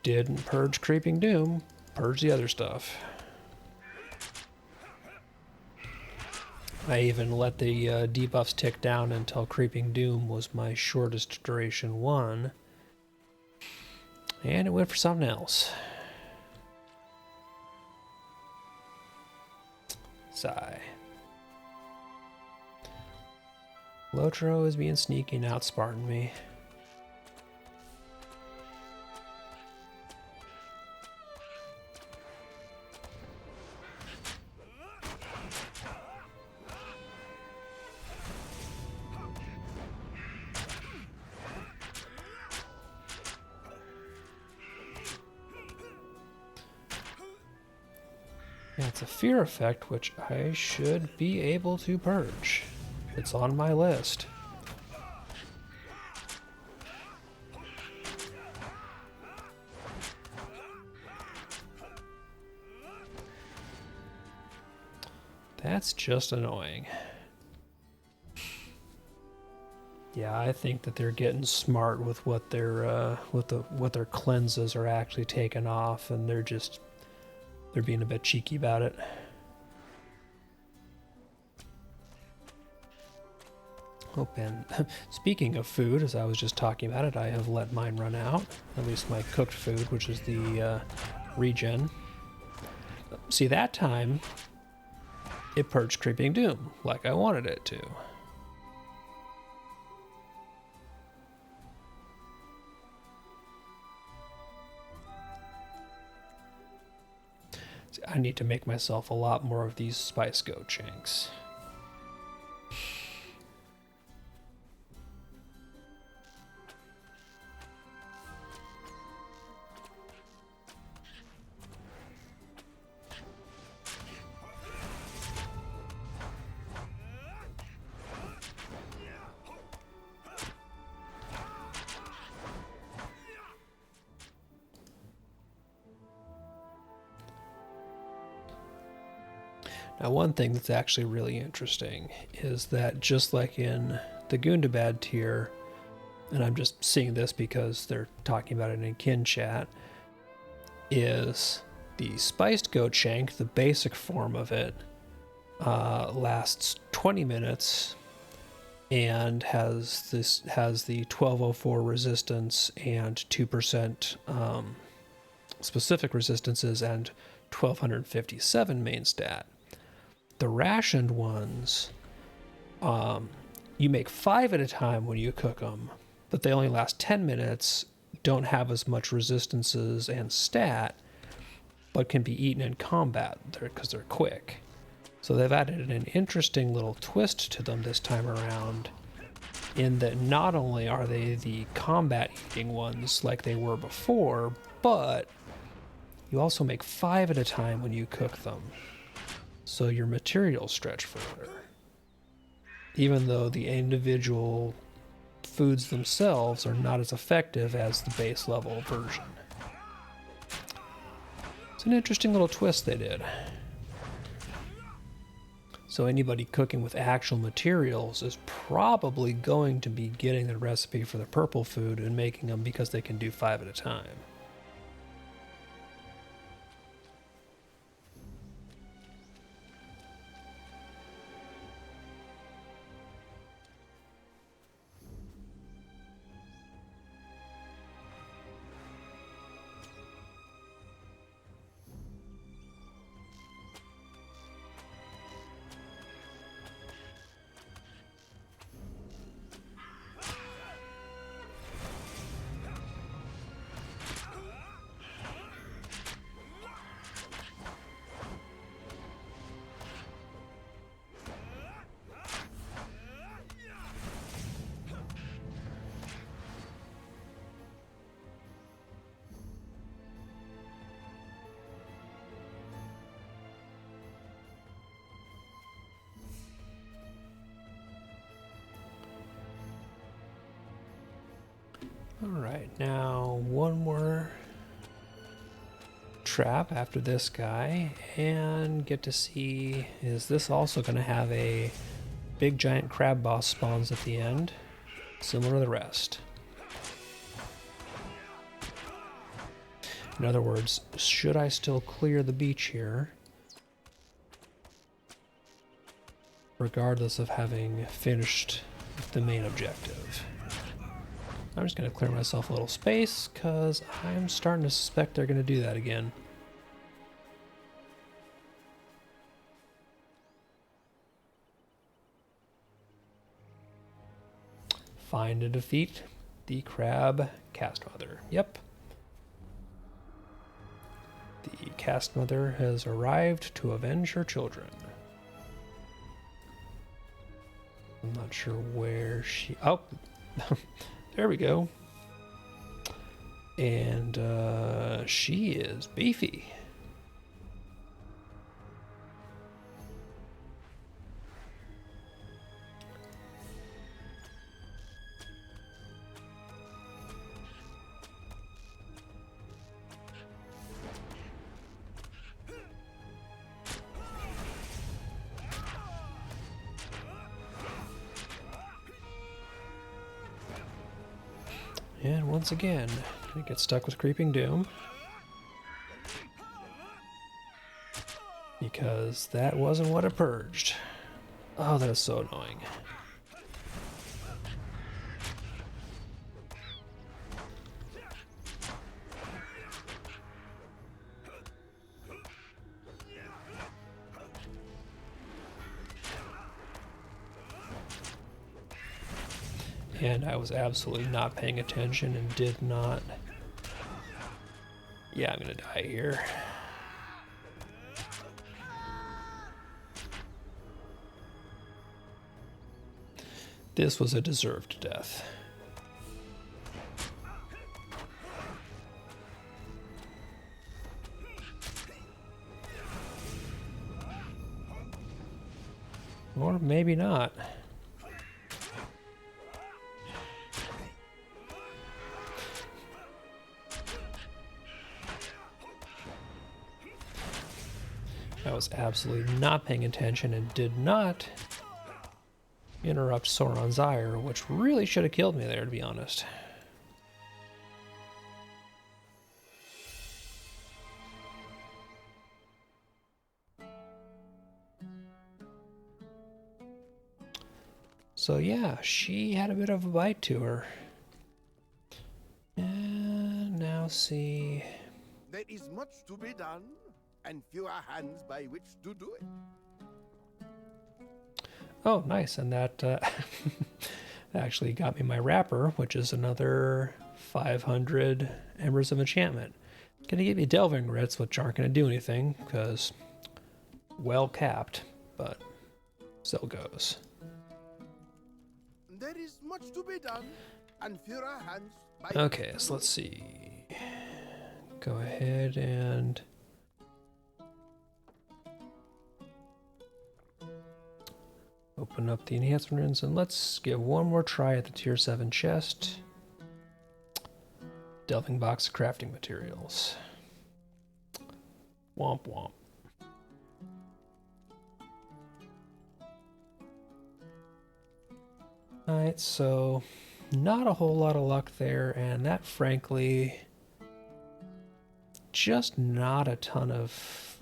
didn't purge Creeping Doom, purge the other stuff. I even let the debuffs tick down until Creeping Doom was my shortest duration one. And it went for something else. Sigh. Lotro is being sneaky and outsparting me. Yeah, it's a fear effect, which I should be able to purge. It's on my list. That's just annoying. Yeah, I think that they're getting smart with what their what their cleanses are actually taking off, and they're being a bit cheeky about it. Oh, and speaking of food, as I was just talking about it, I have let mine run out. At least my cooked food, which is the regen. See, that time, it purged Creeping Doom, like I wanted it to. See, I need to make myself a lot more of these spice goat shanks. Now, one thing that's actually really interesting is that just like in the Gundabad tier, and I'm just seeing this because they're talking about it in kin chat, is the spiced goat shank, the basic form of it, lasts 20 minutes and has the 1204 resistance and 2% specific resistances and 1257 main stat. The rationed ones, you make 5 at a time when you cook them, but they only last 10 minutes, don't have as much resistances and stat, but can be eaten in combat because they're quick. So they've added an interesting little twist to them this time around, in that not only are they the combat eating ones like they were before, but you also make 5 at a time when you cook them. So your materials stretch further. Even though the individual foods themselves are not as effective as the base level version. It's an interesting little twist they did. So anybody cooking with actual materials is probably going to be getting the recipe for the purple food and making them because they can do 5 at a time. Alright, now one more trap after this guy, and get to see, is this also going to have a big giant crab boss spawns at the end, similar to the rest. In other words, should I still clear the beach here, regardless of having finished the main objective? I'm just going to clear myself a little space, because I'm starting to suspect they're going to do that again. Find and defeat the crab cast mother. Yep. The cast mother has arrived to avenge her children. I'm not sure where she... Oh! There we go. And she is beefy. And once again, we get stuck with Creeping Doom. Because that wasn't what it purged. Oh, that is so annoying. And I was absolutely not paying attention and did not... Yeah, I'm gonna die here. This was a deserved death. Or maybe not. I was absolutely not paying attention and did not interrupt Sauron's ire, which really should have killed me there, to be honest. So yeah, she had a bit of a bite to her. And now see... There is much to be done, and fewer hands by which to do it. Oh, nice, and that actually got me my wrapper, which is another 500 Embers of Enchantment. Gonna give me Delving Writs, which aren't gonna do anything, because well capped, but so goes. There is much to be done, and fewer hands by Okay, so let's see. Go ahead and open up the enhancement runes, and let's give one more try at the tier 7 chest. Delving box crafting materials. Womp womp. Alright, so not a whole lot of luck there, and that frankly, just not a ton of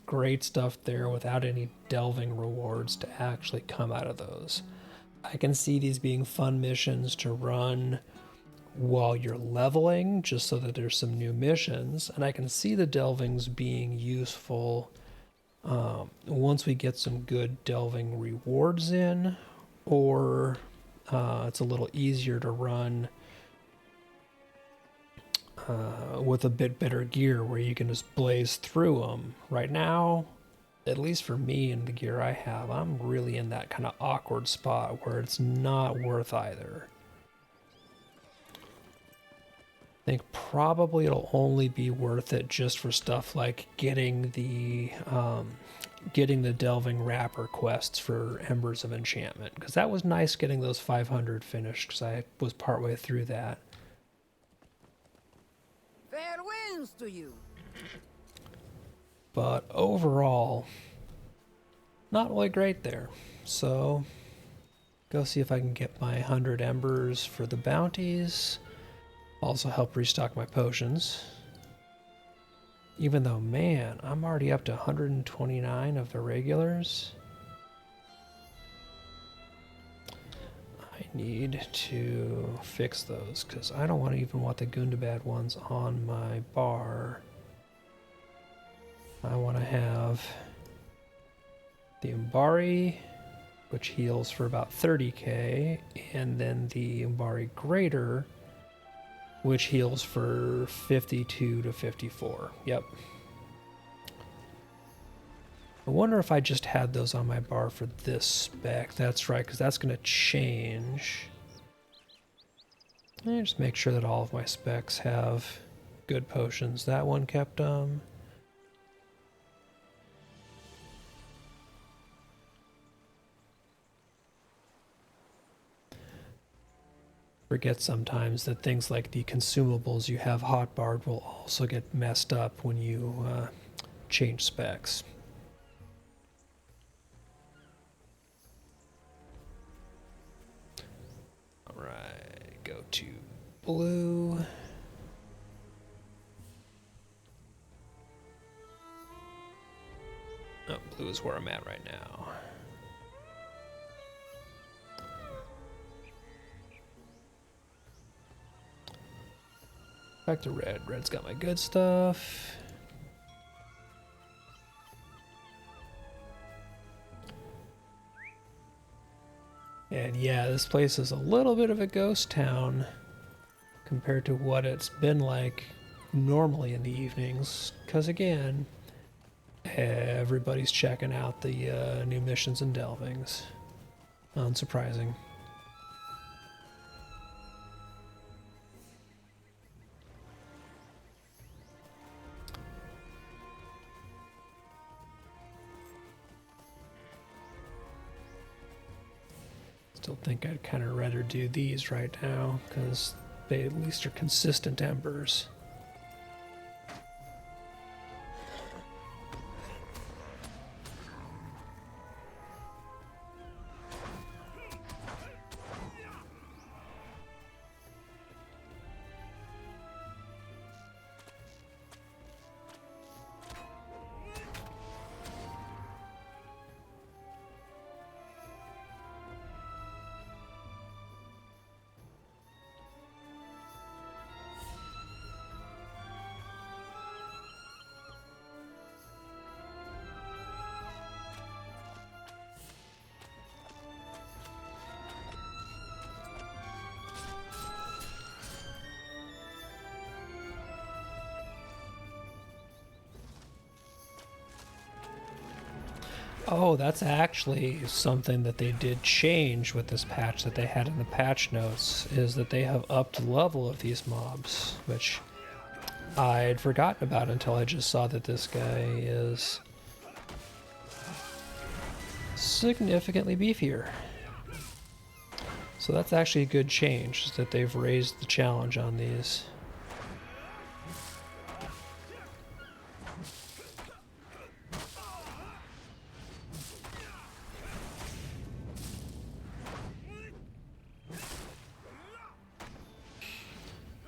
great stuff there without any delving rewards to actually come out of those. I can see these being fun missions to run while you're leveling, just so that there's some new missions, and I can see the delvings being useful once we get some good delving rewards in, or it's a little easier to run with a bit better gear where you can just blaze through them. Right now, at least for me and the gear I have, I'm really in that kind of awkward spot where it's not worth either. I think probably it'll only be worth it just for stuff like getting the delving wrapper quests for Embers of Enchantment, because that was nice getting those 500 finished, because I was partway through that. Fair winds to you. But overall, not really great there. So, go see if I can get my 100 embers for the bounties. Also help restock my potions. Even though, man, I'm already up to 129 of the regulars. I need to fix those, because I don't even want the Gundabad ones on my bar. I want to have the Umbari, which heals for about 30k, and then the Umbari Greater, which heals for 52 to 54. Yep. I wonder if I just had those on my bar for this spec. That's right, because that's going to change. And just make sure that all of my specs have good potions. That one kept them. Forget sometimes that things like the consumables you have hotbarred will also get messed up when you change specs. Alright, go to blue. Oh, blue is where I'm at right now. Back to red. Red's got my good stuff. And yeah, this place is a little bit of a ghost town compared to what it's been like normally in the evenings. Because again, everybody's checking out the new missions and delvings. Unsurprising. Still think I'd kind of rather do these right now, because they at least are consistent embers. Oh, that's actually something that they did change with this patch that they had in the patch notes, is that they have upped the level of these mobs, which I'd forgotten about until I just saw that this guy is significantly beefier. So that's actually a good change, is that they've raised the challenge on these.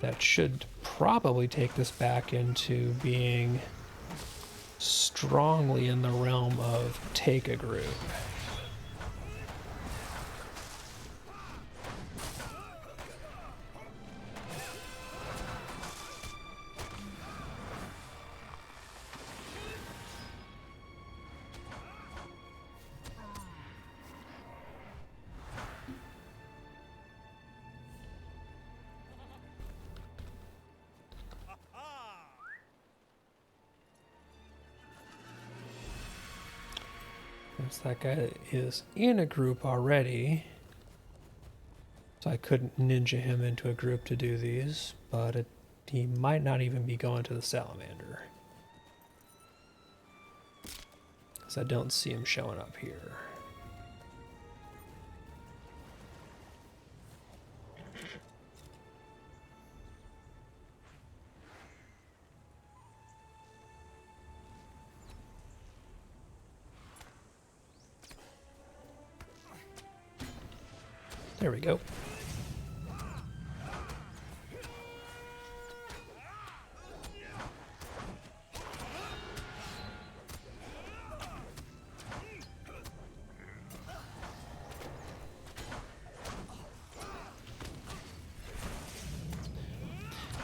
That should probably take this back into being strongly in the realm of take a group. Since that guy is in a group already, so I couldn't ninja him into a group to do these, but he might not even be going to the salamander, because I don't see him showing up here. There we go.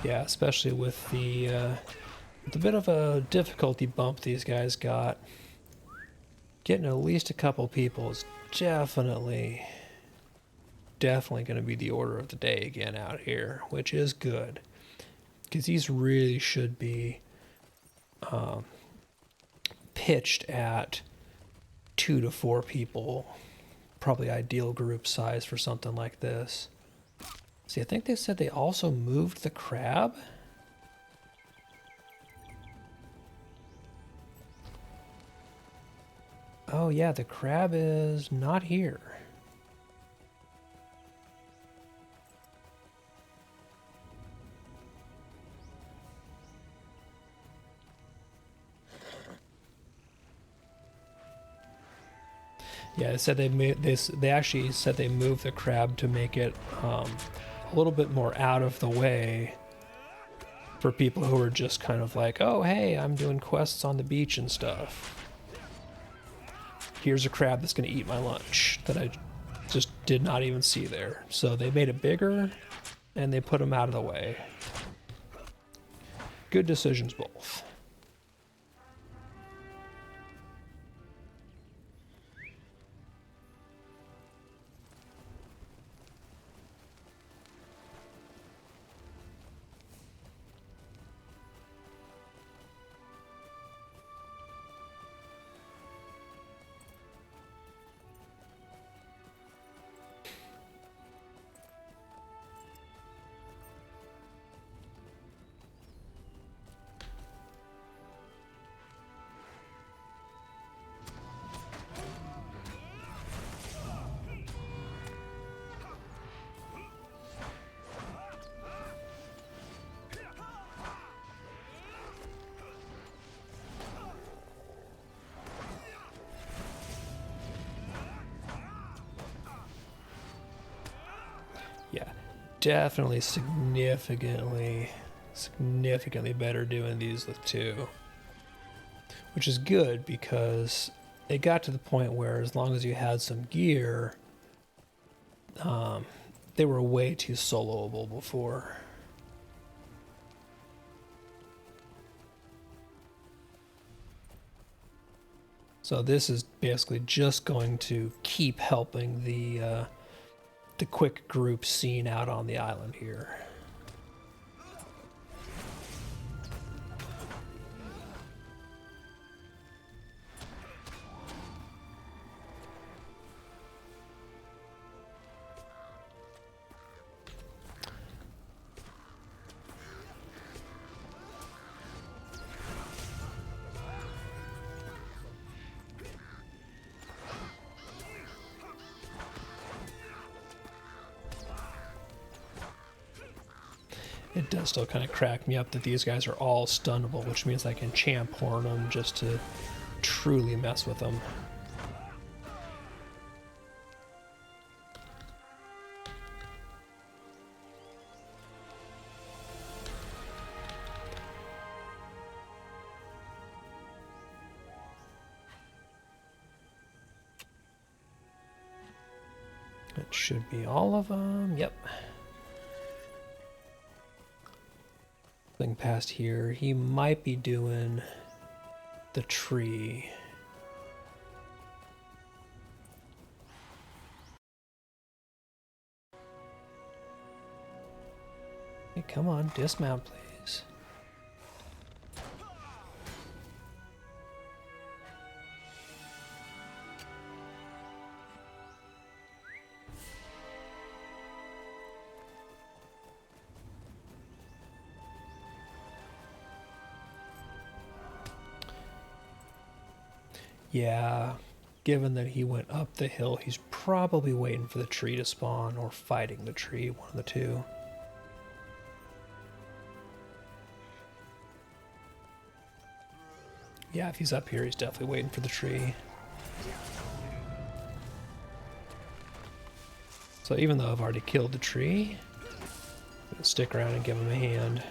Yeah, especially with the bit of a difficulty bump these guys got, getting at least a couple people is definitely going to be the order of the day again out here, which is good, because these really should be pitched at 2 to 4 people, probably ideal group size for something like this. See, I think they said they also moved the crab. Oh yeah, the crab is not here. Yeah, they said they actually said they moved the crab to make it a little bit more out of the way for people who are just kind of like, oh hey, I'm doing quests on the beach and stuff. Here's a crab that's going to eat my lunch that I just did not even see there. So they made it bigger and they put him out of the way. Good decisions both. Yeah, definitely significantly better doing these with 2. Which is good, because it got to the point where as long as you had some gear, they were way too soloable before. So this is basically just going to keep helping the quick group scene out on the island here. It does still kind of crack me up that these guys are all stunnable, which means I can champ horn them just to truly mess with them. It should be all of them. Yep. Thing past here. He might be doing the tree. Hey, come on, dismount, please. Yeah, given that he went up the hill, he's probably waiting for the tree to spawn or fighting the tree, one of the two. Yeah, if he's up here, he's definitely waiting for the tree. So even though I've already killed the tree, I'm gonna stick around and give him a hand.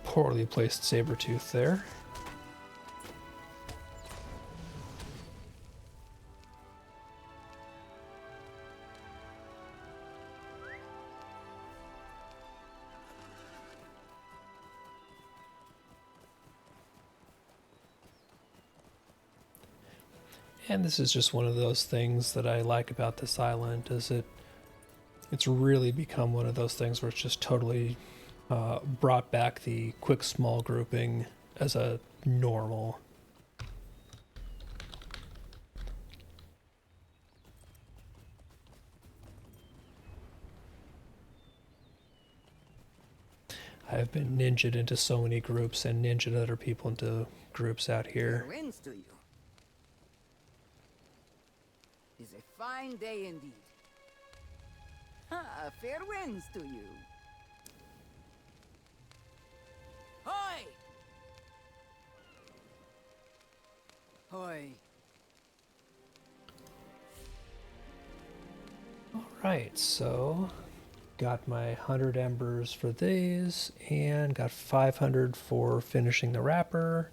Poorly placed Sabretooth there. And this is just one of those things that I like about this island, is it's really become one of those things where it's just totally brought back the quick small grouping as a normal. I've been ninja'd into so many groups and ninja'd other people into groups out here. Fair winds to you. It's a fine day indeed. Ah, fair winds to you. Hoy! Hoy. Alright, so got my 100 embers for these and got 500 for finishing the wrapper.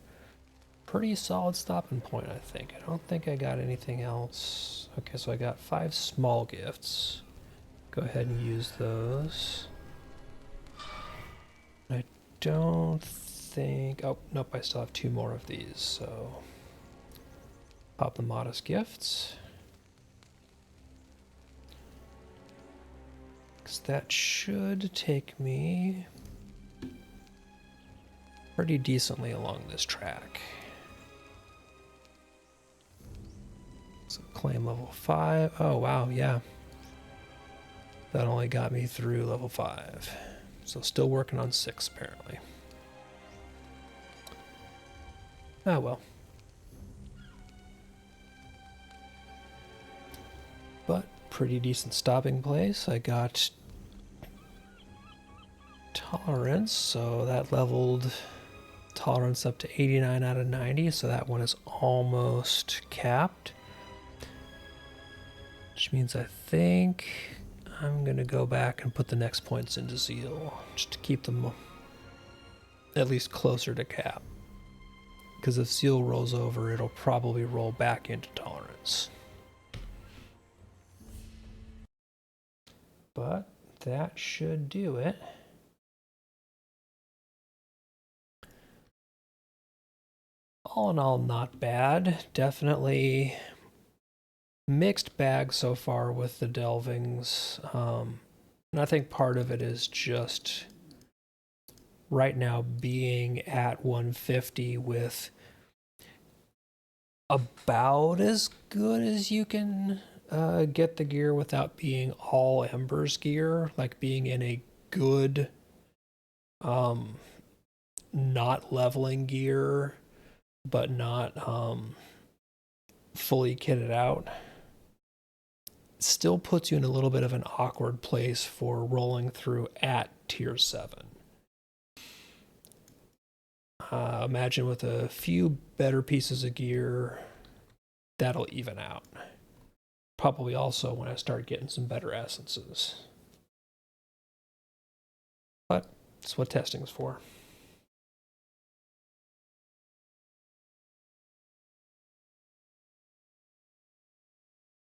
Pretty solid stopping point, I think. I don't think I got anything else. Okay, so I got 5 small gifts. Go ahead and use those. I don't think... Oh, nope, I still have 2 more of these, so... Pop the modest gifts. Because that should take me pretty decently along this track. So claim level 5. Oh, wow, yeah. That only got me through level 5. So still working on 6, apparently. Ah, well. But pretty decent stopping place. I got tolerance, so that leveled tolerance up to 89 out of 90, so that one is almost capped. Which means I think I'm going to go back and put the next points into Zeal, just to keep them at least closer to cap. Because if Zeal rolls over, it'll probably roll back into tolerance. But that should do it. All in all, not bad. Definitely mixed bag so far with the Delvings. And I think part of it is just right now being at 150 with about as good as you can get the gear without being all Embers gear, like being in a good not leveling gear, but not fully kitted out. Still puts you in a little bit of an awkward place for rolling through at tier 7. Imagine with a few better pieces of gear, that'll even out. Probably also when I start getting some better essences. But that's what testing's for.